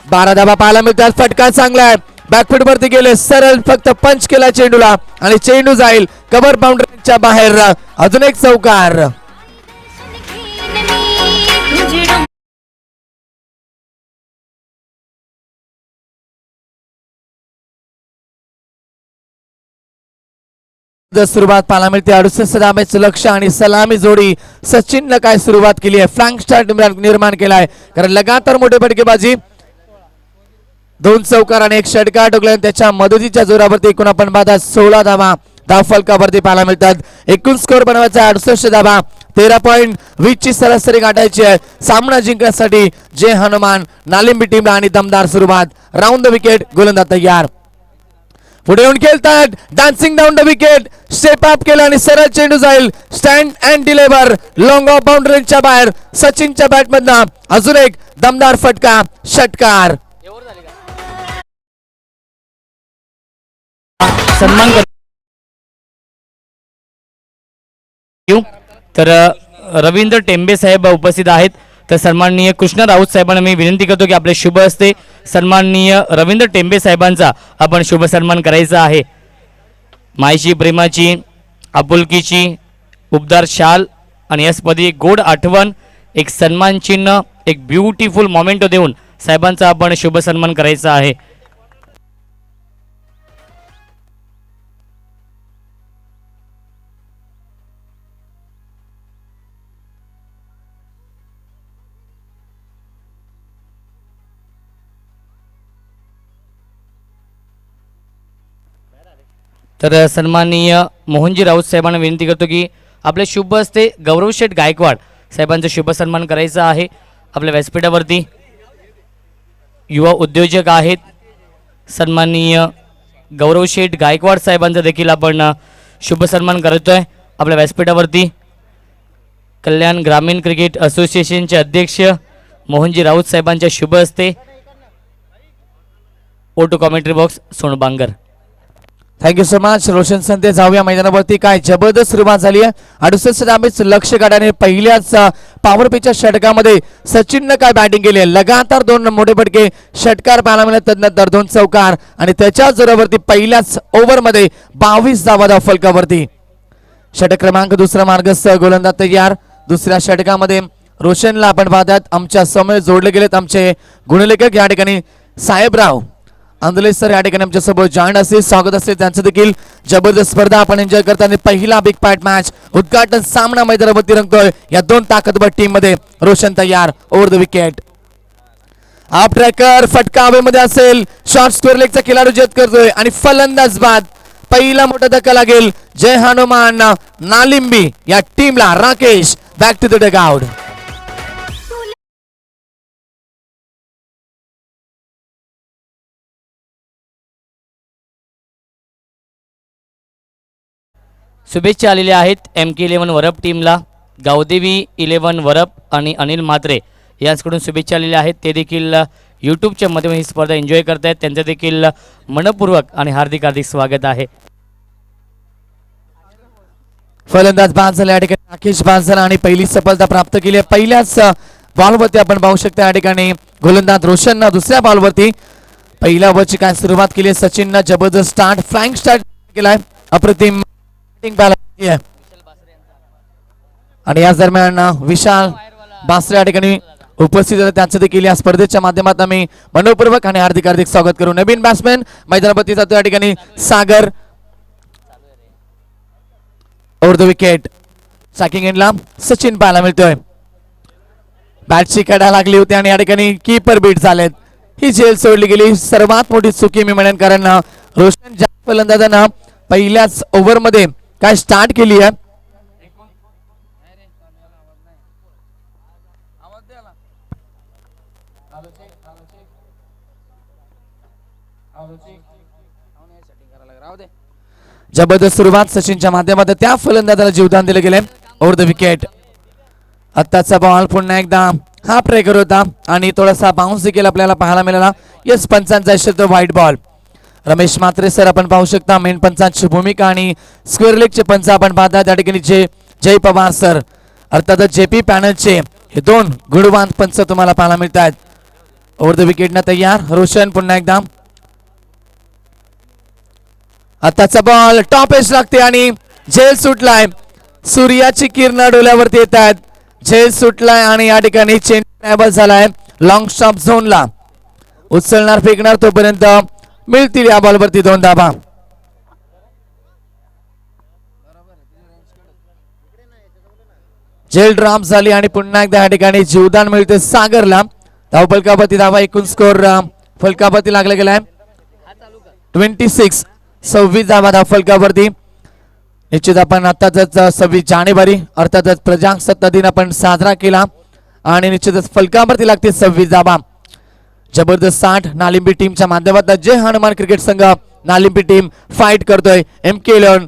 12 धाबा पाहायला मिळतात. फटका चांगला आहे, बॅकफुट वरती गेले, सरळ फक्त पंच केला चेंडूला आणि चेंडू जाईल कव्हर बाउंड्रीच्या बाहेर. अजून एक चौकार. सुरुवात पाहायला मिळते. 68 धाब्याचं लक्ष आणि सलामी जोडी. सचिननं काय सुरुवात केली आहे, फ्लँक स्टार्ट निर्माण केलाय, कारण लगातार मोठे फटकेबाजी. 2 चौकार आणि 1 षटकार ठोकला. त्याच्या मदतीच्या जोरावरती एकूण आपण पाहतात 16 धावा धावफलकावरती पाहायला मिळतात. एकूण स्कोअर बनवायचा 68 धावा, 13.20 ची सरासरी गाठायची आहे सामना जिंकण्यासाठी जय हनुमान नालिंबी टीमला. आणि दमदार सुरुवात, राऊंड द विकेट, गोलंदाज तयार, पुढे येऊन खेळतात, dancing down the wicket, step up केला आणि सरळ चेंडू जाईल stand and deliver long off बाउंड्रीच्या बाहेर. सचिनच्या बॅटमधनं अजून एक दमदार फटका, षटकार. सन्मान तर रवींद्र टेंबे साहेब उपस्थित आहेत. तर सन्माननीय कृष्ण राऊत साहेबांना मी विनंती करतो की आपले शुभ हस्ते सन्माननीय रवींद्र टेंबे साहेबांचा आपण शुभ सन्मान करायचा आहे. मायची प्रेमाची आपुलकीची उबदार शाल आणि याचपदी एक गोड आठवण, एक सन्मान चिन्ह, एक ब्युटिफुल मोमेंटो देऊन साहेबांचा आपण शुभ सन्मान करायचा आहे. तर सन्माननीय मोहनजी राऊत साहेबांना विनंती करतो की आपले शुभ हस्ते गौरव शेठ गायकवाड साहेबांचा शुभ सन्मान करायचा आहे. आपल्या व्यासपीठावरती युवा उद्योजक आहेत सन्माननीय गौरव शेठ गायकवाड साहेबांचा देखील आपण शुभ सन्मान करतोय. आपल्या व्यासपीठावरती कल्याण ग्रामीण क्रिकेट असोसिएशनचे अध्यक्ष मोहनजी राऊत साहेबांच्या शुभ हस्ते ओटू कॉमेंट्री बॉक्स सोनबांगर. Thank you so much Roshan Sante. जाऊया मैदानावरती. काय जबरदस्त सुरुवात झाली आहे. 68 धावेच लक्ष गाड्याने पहिल्याच पॉवर पिचच्या षटकामध्ये सचिननं काय बॅटिंग केली आहे. लगातार 2 मोठे फटके षटकार पाहायला मिळाले, तदनंतर 2 चौकार आणि त्याच्या जोरावरती पहिल्याच ओव्हरमध्ये 22 धावा फलकावरती. षटक क्रमांक दुसरा मार्गस्थ गोलंदाज तयार. दुसऱ्या षटकामध्ये रोशनला आपण पाहतात आमच्या समोर जोडले गेलेत आमचे गुणलेखक या ठिकाणी साहेबराव आंदोले सर या ठिकाणी आमच्या सोबत जॉईन असतील. स्वागत असेल त्यांचं देखील. जबरदस्त स्पर्धा आपण एन्जॉय करताना पहिला बिग पॅट मॅच उद्घाटन सामना मैदानावरती रंगतोय या 2 ताकदवर टीम मध्ये. रोशन तयार. Over the wicket. आप ट्रॅकर फटका हवेमध्ये असेल. शॉर्ट स्क्वेअर लेगचा खेळाडू जत करतोय आणि फलंदाज बाद. पहिला मोठा धक्का लागेल जय हनुमान नालिंबी या टीमला. Rakesh back to the dugout. शुभेच्छा आलेल्या आहेत MK11 वरप टीमला. गावदेवी 11 वरप आणि अनिल म्हात्रे यांच्याकडून शुभेच्छा आलेल्या आहेत. ते देखील यूट्यूबच्या माध्यमातून ही स्पर्धा एन्जॉय करतायत. त्यांचं देखील मनपूर्वक आणि हार्दिक हार्दिक स्वागत आहे. फलंदाज बाद झाले या ठिकाणी राकेश बाद झाला आणि पहिली सफलता प्राप्त केली आहे. पहिल्याच बॉलवरती आपण पाहू शकता या ठिकाणी गोलंदाज रोशननं दुसऱ्या बॉलवरती पहिल्या ओव्हरची काय सुरुवात केली आहे. सचिननं जबरदस्त स्टार्ट फ्लाइंग स्टार्ट केलाय. अप्रतिम आणि याच दरम्यान विशाल बासरे या ठिकाणी उपस्थित होते. त्यांचं देखील या स्पर्धेच्या माध्यमातून आम्ही मनोपूर्वक आणि हार्दिक हार्दिक स्वागत करू. नवीन बॅट्समॅन मैदानावरती जातो या ठिकाणी सागर. Over the wicket. सॅकिंग एंडला सचिन पाहायला मिळतोय. बॅटची कडा लागली होती आणि या ठिकाणी कीपर बीट झालेत. ही झेल सोडली गेली. सर्वात मोठी चुकी मी म्हणेन, कारण रोशन ज्या फलंदाजांना पहिल्याच ओव्हरमध्ये काय स्टार्ट केली आहे. जबरदस्त सुरुवात सचिनच्या माध्यमातून त्या फलंदाजाला जीवदान दिले गेले. Over the wicket. आत्ताचा बॉल पुन्हा एकदा हा ट्रेकर होता आणि थोडासा बाउन्स देखील आपल्याला पाहायला मिळाला. यस पंचांचा इशारा white ball. Ramesh Mhatre sir आपण पाहू शकता मेन पंचांची भूमिका आणि स्क्वेअर लेगचे पंच आपण पाहता त्या ठिकाणी जय पवार सर अर्थातच JP पॅनलचे हे 2 गुणवान पंच तुम्हाला पाहायला मिळत आहेत. ओव्हर द विकेट ना तयार. रोशन पुन्हा एकदा. आताचा बॉल टॉप एज लागते आणि झेल सुटलाय. सूर्याची किरण डोल्यावरती येत आहेत. झेल सुटलाय आणि या ठिकाणी चेंज ट्रॅव्हल झालाय लॉंग स्टॉप झोनला. उचलणार फेकणार तोपर्यंत मिळतील या बॉलवरती 2 धावा. झेल ड्रॉप झाली आणि पुन्हा एकदा या ठिकाणी जीवदान मिळते सागरला. धाव फलकावरती धावा एकूण स्कोर फलकावरती लागला गेलाय 26 धावा धाव फलकावरती. निश्चित आपण आताच 26 जानेवारी अर्थातच प्रजासत्ताक दिन आपण साजरा केला आणि निश्चितच फलकावरती लागते 26 धावा. जबरदस्त 60 नालिंबी टीमच्या माध्यमातून जय हनुमान क्रिकेट संघ नालिंबी टीम फाईट करतोय MK11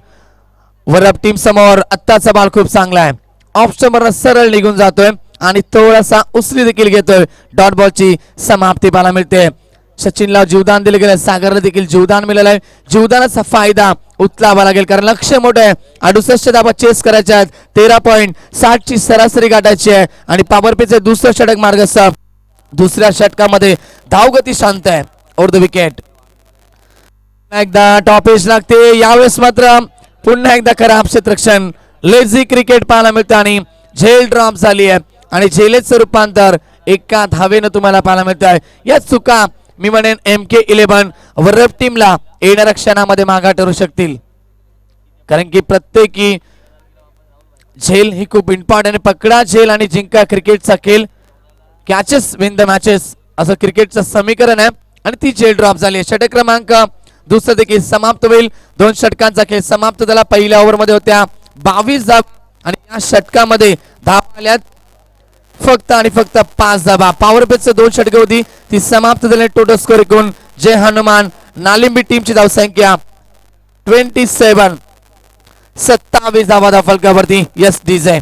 वरप टीम समोर. आत्ताचा बॉल खूप चांगला आहे. ऑफ स्टंपवर सरळ निघून जातोय आणि थोडासा उसली देखील घेतोय. डॉट बॉलची समाप्ती पाहायला मिळते. सचिनला जीवदान दिले गेले. सागरला देखील जीवदान मिळालं आहे. जीवदानाचा फायदा उचलावा लागेल कारण लक्ष मोठं आहे. 68 धावा चेस करायच्या आहेत. 13.60 ची सरासरी गाठायची आहे आणि पॉवर प्लेचे दुसरं षटक मार्गस्थ. दुसऱ्या षटकामध्ये धावगती शांत आहे. Over the wicket. एकदा टॉप एज लागते. यावेळेस मात्र पुन्हा एकदा खराब क्षेत्ररक्षण लेझी क्रिकेट पाहायला मिळतं आणि झेल ड्रॉप झाली आहे आणि झेलेचं रूपांतर एका धावेनं तुम्हाला पाहायला मिळत आहे. या चुका मी म्हणेन MK11 वरप टीमला येणाऱ्या क्षणामध्ये मागा ठरू शकतील कारण की प्रत्येकी झेल ही खूप इम्पॉर्टंट. पकडा झेल आणि जिंका क्रिकेटचा खेळ. कॅचेस विन द मॅचेस असं क्रिकेटचं समीकरण आहे आणि ती झेल ड्रॉप झाली. षटक क्रमांक दुसरं देखील समाप्त होईल. 2 षटकांचा खेळ समाप्त झाला. पहिल्या ओव्हरमध्ये होत्या 22 धावा आणि या षटकामध्ये धावा आल्यात फक्त आणि फक्त 5 धावा. पॉवर प्लेचं 2 षटकं होती ती समाप्त झाली. टोटल स्कोर एकूण जय हनुमान नालिंबी टीमची धावसंख्या 27. 27 धावा फलकावरती. Yes DJ.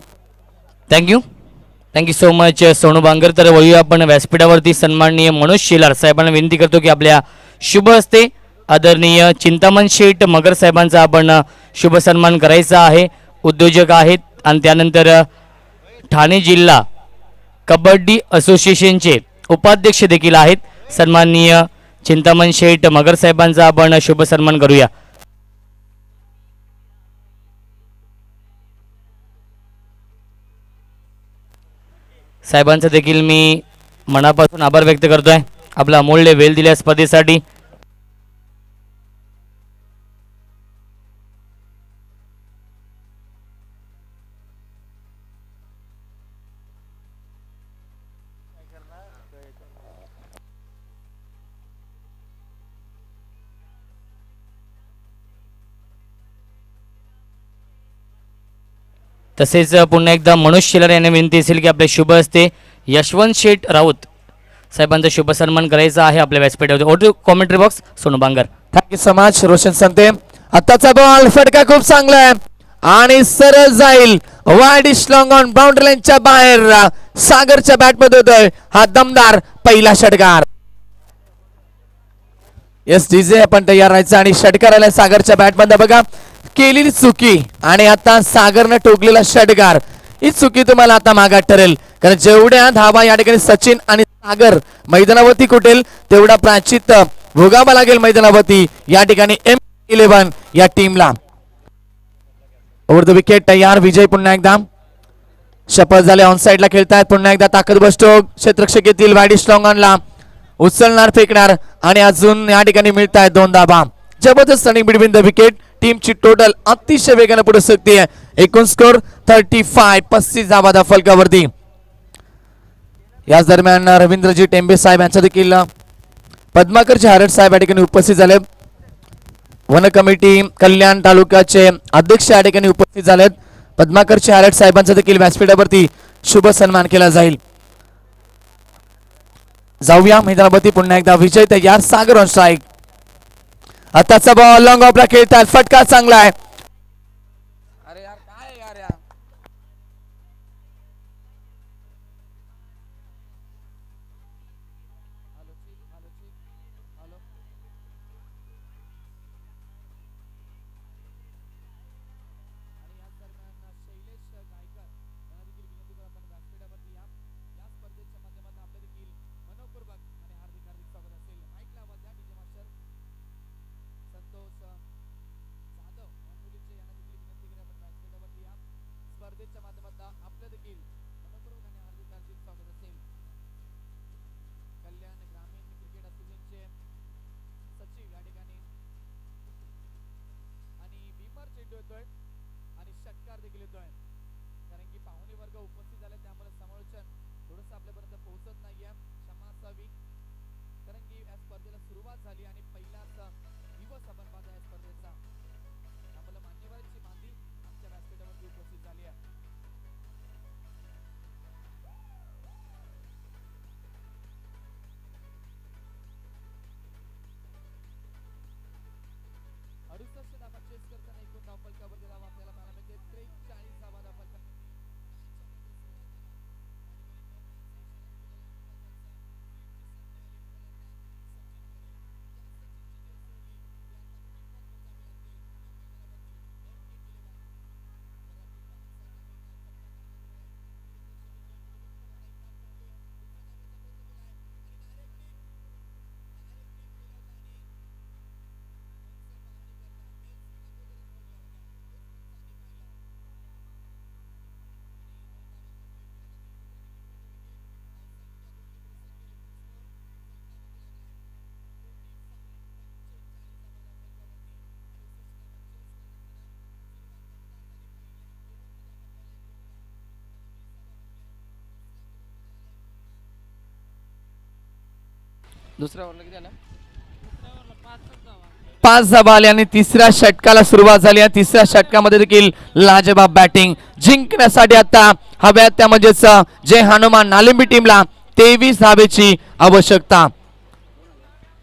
Thank you so much Sonu Bangar. तर वळूया आपण व्यासपीठावरती सन्माननीय मनोज शेलार साहेबांना विनंती करतो की आपल्या शुभ हस्ते आदरणीय चिंतामण शेठ मगर साहेबांचा आपण शुभ सन्मान करायचा आहे. उद्योजक आहेत आणि त्यानंतर ठाणे जिल्हा कबड्डी असोसिएशनचे उपाध्यक्ष देखील आहेत. सन्माननीय चिंतामण शेठ मगर साहेबांचा आपण शुभ सन्मान करूया. साहेबांचा देखील मी मनापासून आभार व्यक्त करतोय आपला अमूल्य वेळ दिल्या स्पर्धेसाठी. तसेच पुन्हा एकदा मनोज शेलार यांना विनंती असेल की आपल्या शुभ हस्ते यशवंत शेठ राऊत साहेबांचा शुभ सन्मान करायचा आहे आपल्या व्यासपीठावर. O two commentary box Sonu Bangar. Thank you so much Roshan Sante. आताचा बॉल फटका खूप चांगला आहे आणि सरळ जाईल वाईड लॉंग ऑन बाउंड्री लाईनच्या बाहेर. सागरच्या बॅट मध्ये होतोय हा दमदार पहिला षटकार. यस डीजे आपण तयार राहायचं आणि षटकार आलाय सागरच्या बॅट मध्ये. बघा केलेली चुकी आणि आता सागरनं ठोकलेला षटकार ही चुकी तुम्हाला आता मागात ठरेल. कारण जेवढ्या धावा या ठिकाणी सचिन आणि सागर मैदानावरती कुठेल तेवढा प्राचित भोगावा लागेल मैदानावरती या ठिकाणी M11 या टीमला. ओव्हर द विकेट तयार. विजय पुन्हा एकदा शपथ झाले. ऑन साइडला खेळतायत. पुन्हा एकदा ताकद बसतो क्षेत्ररक्षक येतील. वाईड स्ट्रॉंग ऑनला उचलणार फेकणार आणि अजून या ठिकाणी मिळत आहेत 2 धावा. जबरदस्त रनिंग बिटवीन द विकेट. टीमची टोटल अतिशय वेगाने पुढे सकते. एकूण स्कोर 35 धावा फलकावरती. याच दरम्यान रवींद्रजी टेंबे साहेब यांचा देखील पद्माकरजी हारट साहेब या ठिकाणी उपस्थित झाले. वन कमिटी कल्याण तालुक्याचे अध्यक्ष या ठिकाणी उपस्थित झालेत. पद्माकरजी हारट साहेबांचा देखील व्यासपीठावरती शुभ सन्मान केला जाईल. जाऊया मैदानावरती. पुन्हा एकदा विजय तयार. सागर ऑन स्ट्राईक. आताचा बॉल लॉंग ऑफला खेळतात. फटका चांगला आहे. अरे यार काय यार यार स्पर्धेच्या माध्यमातून आपल्या देखील मनपूर्वक आणि हार्दिक हार्दिक स्वागत असेल. कल्याण ग्रामीण क्रिकेट असोसिएशनचे सचिव या ठिकाणी आणि भीमार चेंडू येतोय आणि षटकार देखील येतोय. कारण की पाहुणे वर्ग उपस्थित झाले त्यामुळे समालोचन थोडंसं आपल्यापर्यंत पोहोचत नाहीये. क्षमा असावी. कारण की या स्पर्धेला सुरुवात झाली आणि पहिलाच दिवस आपण पाहतो या स्पर्धेचा. त्यामुळे मान्यवरांची मांदी आमच्या व्यासपीठावरती उपस्थित झाली आहे. दुसऱ्या ओव्हरला किती आला? 5 धावा आल्या आणि तिसऱ्या षटकाला सुरुवात झाली. या तिसऱ्या षटकामध्ये देखील लाजवाब बॅटिंग जिंकण्यासाठी आता हव्या त्या म्हणजेच जय हनुमान नालिंबी टीमला 23 धावेची आवश्यकता.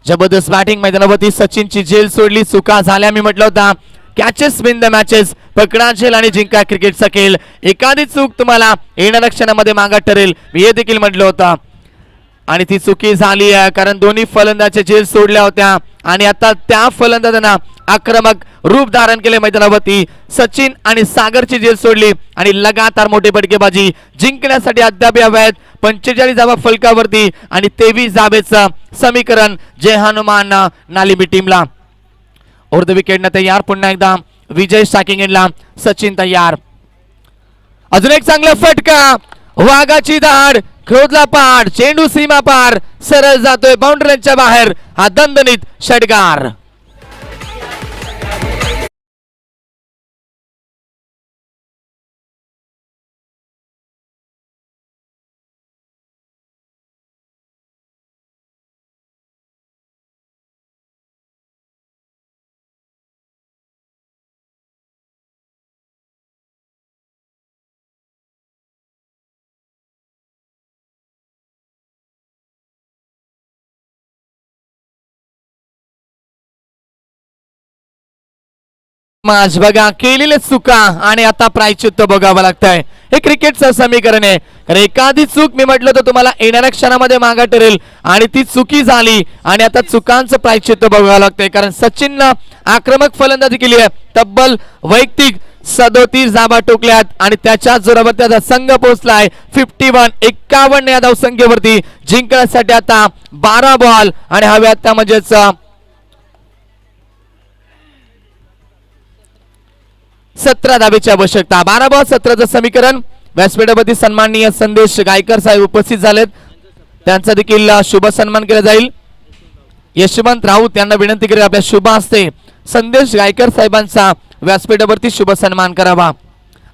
जबरदस्त बॅटिंग मैदानावरती. सचिनची जेल सोडली. चुका झाल्या मी म्हटलं होता कॅचेस विन द मॅचेस. पकडा झेल आणि जिंका क्रिकेटचा खेळ. एखादी चूक तुम्हाला येणाऱ्या क्षणामध्ये मागा ठरेल, मी हे देखील म्हटलं होतं. आणि ती चुकी झाली आहे कारण दोन्ही फलंदाजे झेल सोडल्या होत्या आणि आता त्या फलंदाजांना आक्रमक रूप धारण केले मैदानावरती. सचिन आणि सागरची झेल सोडली आणि लगातार मोठी फटकेबाजी जिंकण्यासाठी अद्याप हवे आहेत. 45 धावा फलकावरती आणि 23 धावेचं समीकरण जय हनुमान नालिमी टीमला. ओव्हर द विकेटनं तयार पुन्हा एकदा विजय शाकिंगला. सचिन तयार. अजून एक चांगला फटका. वाघाची धाड, क्रोधला पाड, चेंडू सीमा पार, सरळ जातोय बाउंड्रीच्या बाहेर. हा दणदणीत षटकार. माझ बघा केलेले चुका आणि आता प्रायचित्त बघावं लागतंय. हे क्रिकेटचं समीकरण आहे. कारण एखादी चूक मी म्हटलं तर तुम्हाला येणाऱ्या क्षणामध्ये मागा ठरेल आणि ती चुकी झाली आणि आता चुकांचं प्रायचित्त बघावं लागतंय. कारण सचिननं आक्रमक फलंदाजी केली आहे. तब्बल वैयक्तिक 37 धावा टोकल्यात आणि त्याच्या जोरावर त्याचा संघ पोहोचलाय 51 या धावसंख्येवरती. जिंकण्यासाठी आता 12 बॉल आणि हवे आता म्हणजेच 17 धावेची आवश्यकता. 12 बॉल 17चं समीकरण. व्यासपीठावरती सन्माननीय संदेश गायकर साहेब उपस्थित झालेत, त्यांचा देखील शुभ सन्मान केला जाईल. यशवंत राऊत यांना विनंती करेल आपल्या शुभ हस्ते संदेश गायकर साहेबांचा व्यासपीठावरती शुभ सन्मान करावा.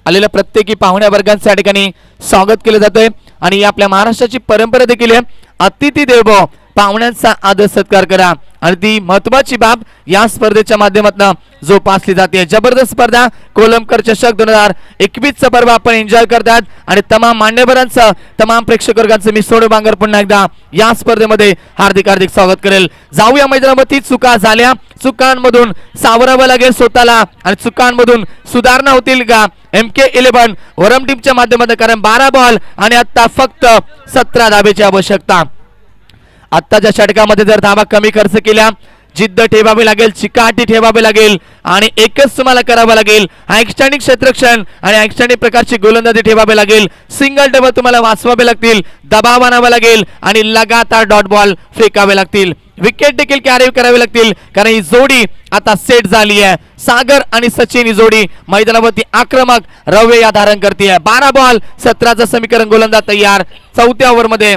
आलेल्या प्रत्येकी पाहुण्या वर्गांच्या ठिकाणी स्वागत केलं जातंय आणि आपल्या महाराष्ट्राची परंपरा देखील आहे अतिथी देवो, पाहुण्यांचा आदर सत्कार करा. आणि ती महत्वाची बाब या स्पर्धेच्या माध्यमातून जोपासली जाते. जबरदस्त स्पर्धा कोलमकर चषक 2021 पर्व आपण एन्जॉय करतात आणि तमाम मान्यवरांचं तमाम प्रेक्षक वर्गांचं मी सोनू बांगर पुन्हा एकदा या स्पर्धेमध्ये हार्दिक हार्दिक स्वागत करेल. जाऊया मैदानावरती. चुका झाल्या, चुकांमधून सावरावं लागेल स्वतःला आणि चुकांमधून सुधारणा होतील का MK11 वरम टीमच्या माध्यमातून. कारण 12 बॉल आणि आता फक्त 17 धावेची आवश्यकता. आत्ताच्या षटकामध्ये जर धावा कमी खर्च केल्या, जिद्द ठेवावी लागेल, चिकाटी ठेवावी लागेल आणि एकच तुम्हाला करावं लागेल. एक्स्टँडिंग क्षेत्ररक्षण आणि एक्स्टँडिंग प्रकारची गोलंदाजी ठेवावी लागेल. सिंगल डबल तुम्हाला वाचवावे लागतील, दबाव आणावा लागेल आणि लगातार डॉट बॉल फेकावे लागतील. विकेट देखील कॅरी करावे लागतील कारण ही जोडी आता सेट झाली आहे. सागर आणि सचिन ही जोडी मैदानावरती आक्रमक रवैया धारण करते. 12 बॉल 17चं समीकरण. गोलंदाज तयार. 4थ्या ओव्हरमध्ये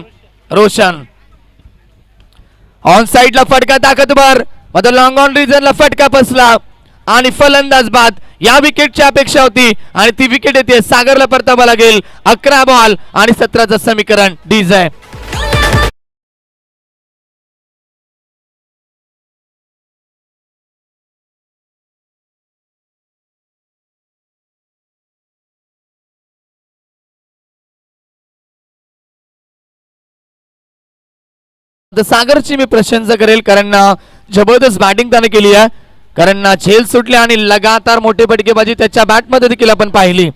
रोशन. ऑन साइडला फटका ताकदवर, मात्र लॉंग ऑन रिजनला फटका बसला आणि फलंदाज बाद. या विकेटची अपेक्षा होती आणि ती विकेट येते. सागरला परतावा लागेल. 11 बॉल आणि 17चं समीकरण. डीजे सागरची मी प्रशंसा करेल कारण जबरदस्त बॅटिंग त्याने केली आहे. कारण झेल सुटले आणि लगातार मोठे फटकेबाजी त्याच्या बॅटमध्ये देखील आपण पाहिली.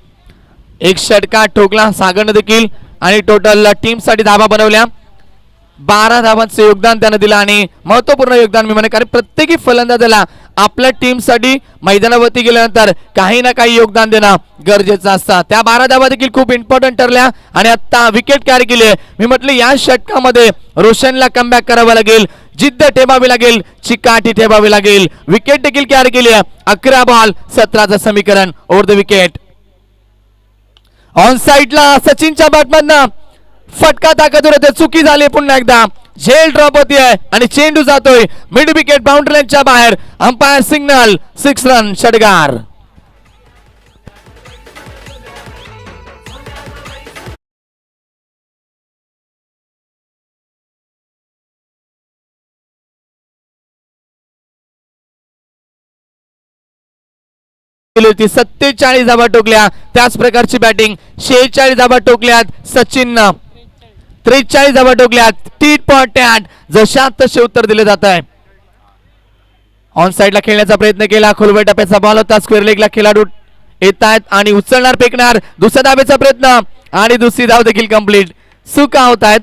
एक षटका ठोकला सागरने देखील आणि टोटल टीम साठी धावा बनवल्या. 12 धावांचे योगदान त्याने दिलं आणि महत्वपूर्ण योगदान मी म्हणेन कारण प्रत्येकी फलंदाजाला आपल्या टीम साठी मैदानावरती गेल्यानंतर काही ना काही योगदान देणं गरजेचं असतं. त्या 12 धावा देखील खूप इम्पॉर्टंट ठरल्या आणि आता विकेट कॅरी केली. मी म्हटलं या षटकामध्ये रोशनला कमबॅक करावं लागेल, जिद्द ठेवावी लागेल, चिकाटी ठेवावी लागेल. विकेट देखील कॅरी केली. 11 बॉल 17चं समीकरण. Over the wicket. ऑन साइडला सचिनच्या बॅटमधनं फटका ताकदवर होते. चुकी झाली पुन्हा एकदा. झेल ड्रॉप होती आहे आणि चेंडू जातोय मिड विकेट बाउंड्री लाईनच्या बाहेर. अंपायर सिग्नल 6 रन षटकार. होती 47 धावा टोकल्या. त्याच प्रकारची बॅटिंग 46 धावा टोकल्यात सचिननं. 43 धावा टोकल्यात. टीट पॉट टॅट जशात तसे उत्तर दिले जात आहे. ऑन साइडला खेळण्याचा प्रयत्न केला, खोलवर टप्प्याचा बॉल होता, स्क्वेअर लेगला खेळाडू येत आहेत आणि उचलणार, फेकणार, दुसऱ्या धावेचा प्रयत्न आणि दुसरी धाव देखील कंप्लीट. सुका होत आहेत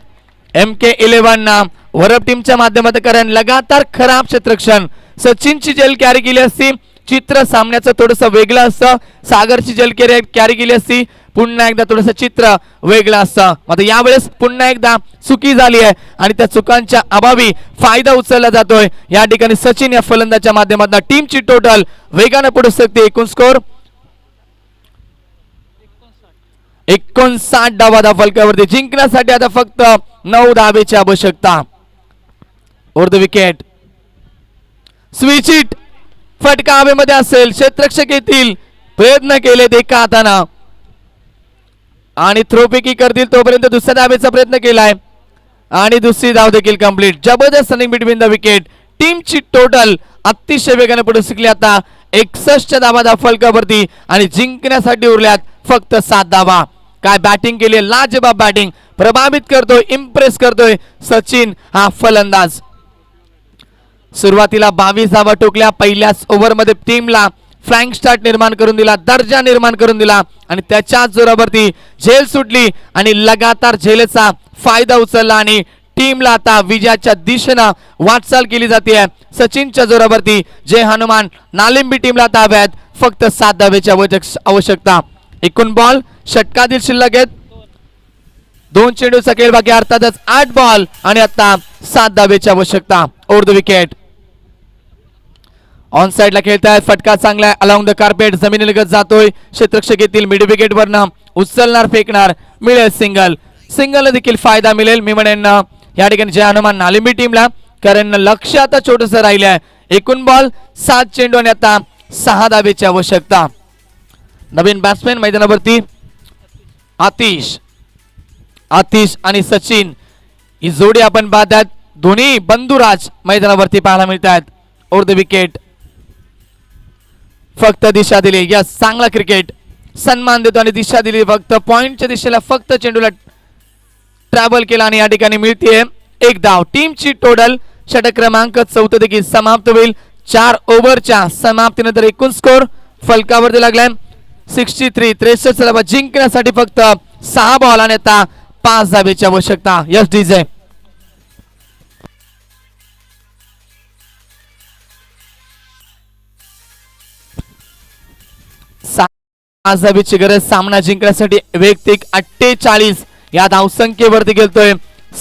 MK11 वरप टीमच्या माध्यमातून, कारण लगातार खराब क्षेत्ररक्षण. सचिनची जेल कॅरी केली असती, चित्र सामन्याचं थोडंसं वेगळं असतं. सागरची जेल कॅरी केली असती, पुन्हा एकदा थोडंसं चित्र वेगळं असतं. आता यावेळेस पुन्हा एकदा चुकी झाली आहे आणि त्या चुकांच्या अभावी फायदा उचलला जातोय. या ठिकाणी सचिन या फलंदाच्या माध्यमातून टीमची टोटल वेगाने पुढे सकते. एकूण स्कोर 59 धावा फलकावरती. जिंकण्यासाठी आता फक्त 9 धावेची आवश्यकता. Over the wicket, switch it, फटका हवेमध्ये असेल, क्षेत्ररक्षक येतील, प्रयत्न केले एका हातानं आणि थ्रोपैकी करतील तोपर्यंत दुसऱ्या धावेचा प्रयत्न केलाय आणि दुसरी धाव देखील कंप्लीट. जबरदस्त रनिंग बिटवीन द विकेट. टीमची टोटल अतिशय वेगाने पुढे शिकली आता 61 धावा फलकावरती आणि जिंकण्यासाठी उरल्यात फक्त 7 धावा. काय बॅटिंग केली, लाजबाब बॅटिंग, प्रभावित करतोय, इम्प्रेस करतोय सचिन हा फलंदाज. सुरुवातीला 22 धावा टोकल्या पहिल्याच ओव्हरमध्ये. टीमला फ्लँक स्टार्ट निर्माण करून दिला, दर्जा निर्माण करून दिला आणि त्याच्याच जोरावरती झेल सुटली आणि लगातार झेलचा फायदा उचलला आणि टीमला आता विजयाच्या दिशेनं वाटचाल केली जाते. सचिनच्या जोरावरती जय हनुमान नालिंबी टीमला ताब्यात फक्त 7 धावेची आवश्यकता. एकूण बॉल षटकातील शिल्लक आहेत, 2 चेंडूचा खेळ बाकी, अर्थातच 8 बॉल आणि आता 7 धावेची आवश्यकता. ओव्हर द विकेट, ऑन साइडला खेळतायत, फटका चांगला आहे, अलॉंग द कार्पेट, जमिनीलगत जातोय, क्षेत्ररक्षक येतील, मिड विकेट वरनं उचलणार, फेकणार, मिळेल सिंगल. सिंगल देखील फायदा मिळेल मी म्हणेन या ठिकाणी जय हनुमान नालिंबी टीमला, कारण लक्ष आता छोटंसं राहिलं आहे. एकूण बॉल 7 चेंडू आणि आता 6 धावेची आवश्यकता. नवीन बॅट्समॅन मैदानावरती आतिश आणि सचिन ही जोडी आपण पाहतात. दोन्ही बंधुराज मैदानावरती पाहायला मिळतात. ओव्हर द विकेट, फक्त दिशा दिली, या चांगला क्रिकेट, सन्मान देतो आणि दिशा दिली. फक्त पॉइंटच्या दिशेला फक्त चेंडूला ट्रॅव्हल केला आणि या ठिकाणी मिळते 1 धाव. टीमची टोटल षटक क्रमांक 14 देखील समाप्त होईल. 4 ओव्हरच्या समाप्तीनंतर एकूण स्कोर फलकावरती लागलाय 63. जिंकण्यासाठी फक्त 6 बॉल आणि आता 5 धावेची आवश्यकता. यस डीजे, धावेची गरज सामना जिंकण्यासाठी. वैयक्तिक 48 या धावसंख्येवरती गेलतोय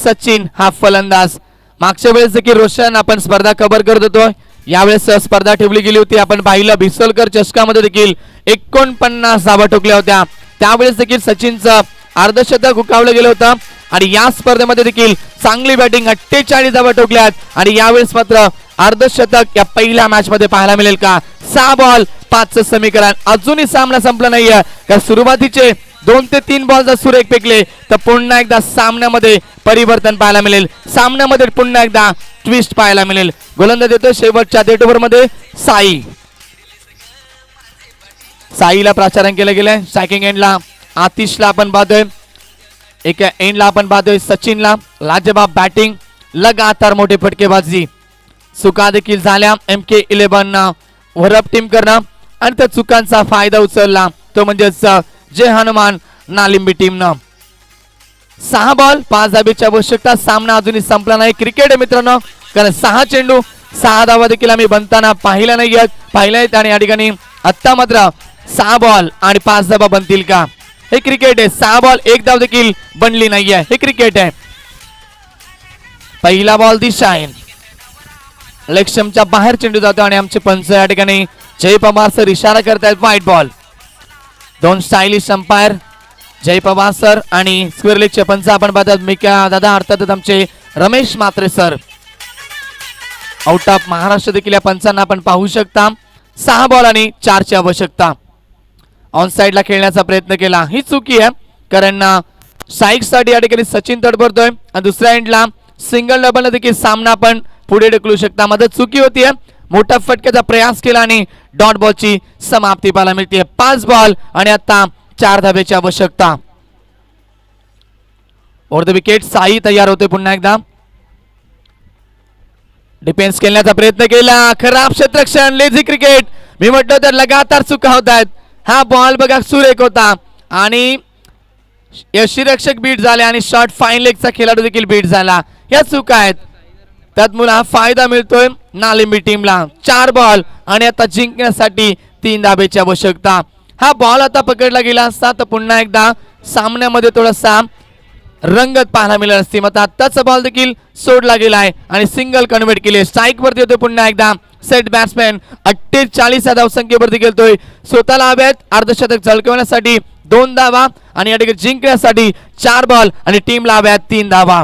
सचिन हा फलंदाज. मागच्या वेळेस देखील रोशन आपण स्पर्धा कव्हर करत होतो, यावेळेस स्पर्धा ठेवली गेली होती. आपण पाहिलं भिसोलकर चषकामध्ये देखील 49 धावा ठोकल्या होत्या, त्यावेळेस देखील सचिनचं अर्धशतक हुकावलं गेलं होतं आणि या स्पर्धेमध्ये देखील चांगली बॅटिंग, 48 धावा ठोकल्यात आणि यावेळेस मात्र अर्धशतक या पहिल्या मॅच मध्ये पाहायला मिळेल का? 6 बॉल 5चं समीकरण. अजूनही सामना संपला नाहीये, कारण सुरुवातीचे 2 ते 3 बॉल जर सुरेख फेकले तर पुन्हा एकदा सामन्यामध्ये परिवर्तन पाहायला मिळेल, सामन्यामध्ये पुन्हा एकदा ट्विस्ट पाहायला मिळेल. गोलंदाज देतो शेवटच्या 1.5 ओव्हर मध्ये साईला प्राचारण केलं गेलंय. स्ट्रायकिंग एंडला आतिशला आपण पाहतोय, एका एंडला आपण पाहतोय सचिनला. लाजवाब बॅटिंग, लगातार मोठे फटकेबाजी, चुका देखील झाल्या. MK11 वरप टीम करणं आणि त्या चुकांचा फायदा उचलला तो म्हणजेच जय हनुमान नालिंबी टीमनं. 6 बॉल 5 धावेची आवश्यकता. सामना अजूनही संपला नाही. क्रिकेट आहे मित्रांनो, कारण 6 चेंडू 6 धावा देखील आम्ही बनताना पाहिल्या नाहीत आणि या ठिकाणी आत्ता मात्र 6 बॉल आणि 5 धावा बनतील का? हे क्रिकेट आहे. 6 बॉल 1 धाव देखील बनली नाहीये, हे क्रिकेट आहे. पहिला बॉल दिशा आहे, लक्ष्यमच्या बाहेर चेंडू जातो आणि आमचे पंच या ठिकाणी जय पवार सर इशारा करतायत व्हाईट बॉल. 2 स्टायलिश अंपायर जय पवार सर आणि स्क्वेअर लेगचे पंच आपण पाहतात मिका दादा, अर्थातच आमचे रमेश मात्रे सर. आउट ऑफ महाराष्ट्र देखील या पंचांना आपण पाहू शकता. 6 बॉल आणि 4 ची आवश्यकता. ऑन साइडला खेळण्याचा प्रयत्न केला, ही चुकी आहे, कारण स्ट्राईक साठी या ठिकाणी सचिन तडफडतोय आणि दुसऱ्या एंडला सिंगल डबल देखील सामना आपण पुढे ढकलू शकता. मदत चुकी होतीये, मोठा फटक्याचा प्रयास केला आणि डॉट बॉलची समाप्ती पाहायला मिळते. 5 बॉल आणि आता 4 धावेची आवश्यकता. ओव्हर द विकेट साई तयार होते पुन्हा एकदा. डिफेन्स खेळण्याचा प्रयत्न केला, खराब क्षेत्ररक्षण, लेझी क्रिकेट. मी म्हटलं तर लगातार चुका होत आहेत. हा बॉल बघा सुरेख होता आणि यष्टीरक्षक बीट झाले आणि शॉर्ट फाईन लेगचा खेळाडू देखील बीट झाला. या चुका आहेत, त्यात मुला फायदा मिळतोय नालिंबी टीमला. 4 बॉल आणि आता जिंकण्यासाठी 3 धाब्याची आवश्यकता. हा बॉल आता पकडला गेला असता तर पुन्हा एकदा सामन्यामध्ये थोडासा रंगत पाहायला मिळाली असती. मात्र आत्ताचा बॉल देखील सोडला गेलाय आणि सिंगल कन्व्हर्ट केले. स्ट्राईक वरती होते पुन्हा एकदा सेट बॅट्समॅन. 48 या धावसंख्येवरती खेळतोय. स्वतःला हव्यात अर्धशतक झळकवण्यासाठी 2 धावा आणि या ठिकाणी जिंकण्यासाठी 4 बॉल आणि टीमला हव्यात 3 धावा.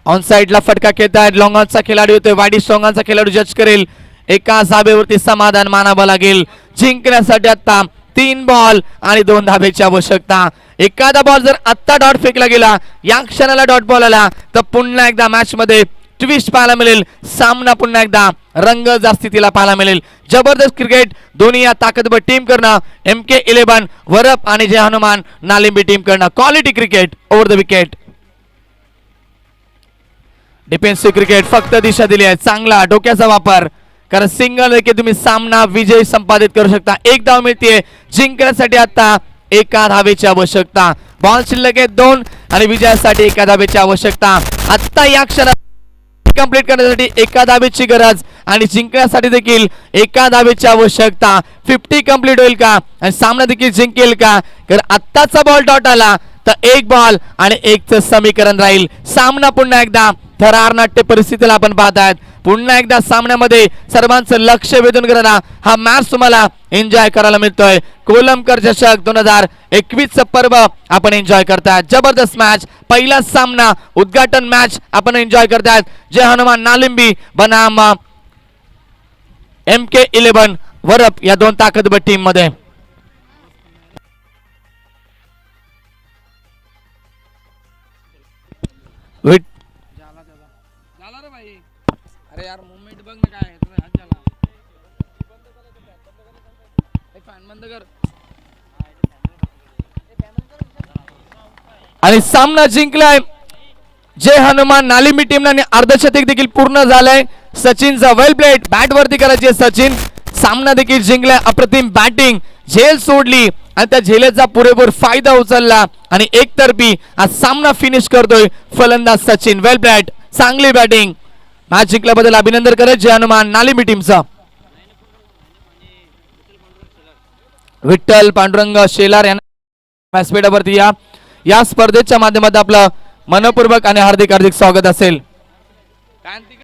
ऑन साइडला फटका खेळतायत. लॉंग ऑनचा खेळाडू होते, वाडी स्ट्रॉंग ऑनचा खेळाडू जज करेल. एका धाब्यावरती समाधान मानावं लागेल. जिंकण्यासाठी आता 3 बॉल आणि 2 धाब्याची आवश्यकता. एखादा बॉल जर आत्ता डॉट फेकला गेला, या क्षणाला डॉट बॉल आला तर पुन्हा एकदा मॅच मध्ये ट्विस्ट पाहायला मिळेल. सामना पुन्हा एकदा रंग जास्तीला पाहायला मिळेल. जबरदस्त क्रिकेट दोन्ही या ताकदवर टीम करणं MK11 वरप आणि जय हनुमान नालिंबी टीम करणं. Quality cricket over the wicket. Defensive cricket फक्त दिशा दिली आहे. चांगला डोक्याचा वापर, कारण सिंगल देखील तुम्ही सामना विजय संपादित करू शकता. 1 धाव मिळते. जिंकण्यासाठी आता 1 धावेची आवश्यकता. बॉल शिल्लक आहे 2 आणि विजयासाठी 1 धावेची आवश्यकता. आता या क्षणात कंप्लीट करण्यासाठी 1 धावेची गरज आणि जिंकण्यासाठी देखील 1 धावेची आवश्यकता. 50 कंप्लीट होईल का आणि सामना देखील जिंकेल का? कारण आत्ताचा बॉल डॉट आला तर 1 बॉल आणि 1चं समीकरण राहील. सामना पुन्हा एकदा थरार नाट्य परिस्थितीला आपण पाहतायत. पुन्हा एकदा सामन्यामध्ये सर्वांचं लक्ष वेधून करणारा हा मॅच तुम्हाला एन्जॉय करायला मिळतोय. कोलमकर चषक 2021 पर्व आपण एन्जॉय करतायत. जबरदस्त मॅच, पहिला सामना, उद्घाटन मॅच आपण एन्जॉय करतायत. जय हनुमान नालिंबी बनाम MK11 वरप या 2 ताकदवर टीम मध्ये. अरे यार मूवमेंट बघ ना काय हात झाला. फॅन बंद कर. आणि सामना जिंकलाय जय हनुमान नालिंबी टीमने आणि अर्धशतक देखील पूर्ण झालंय. सचिनचा वेल प्लेड, बॅट वरती करायची सचिन. सामना देखील जिंकलाय. अप्रतिम बॅटिंग, झेल सोडली आणि त्या झेलेचा पुरेपूर फायदा उचलला आणि एकतर्फी हा सामना फिनिश करतोय फलंदाज सचिन. वेल प्लेड, चांगली बॅटिंग. मॅच जिंकल्याबद्दल अभिनंदन करत जय हनुमान नालिंबी टीमचा. विठ्ठल पांडुरंग शेलार यांना व्यासपीठावरती या स्पर्धेच्या माध्यमातून आपलं मनपूर्वक आणि हार्दिक स्वागत असेल.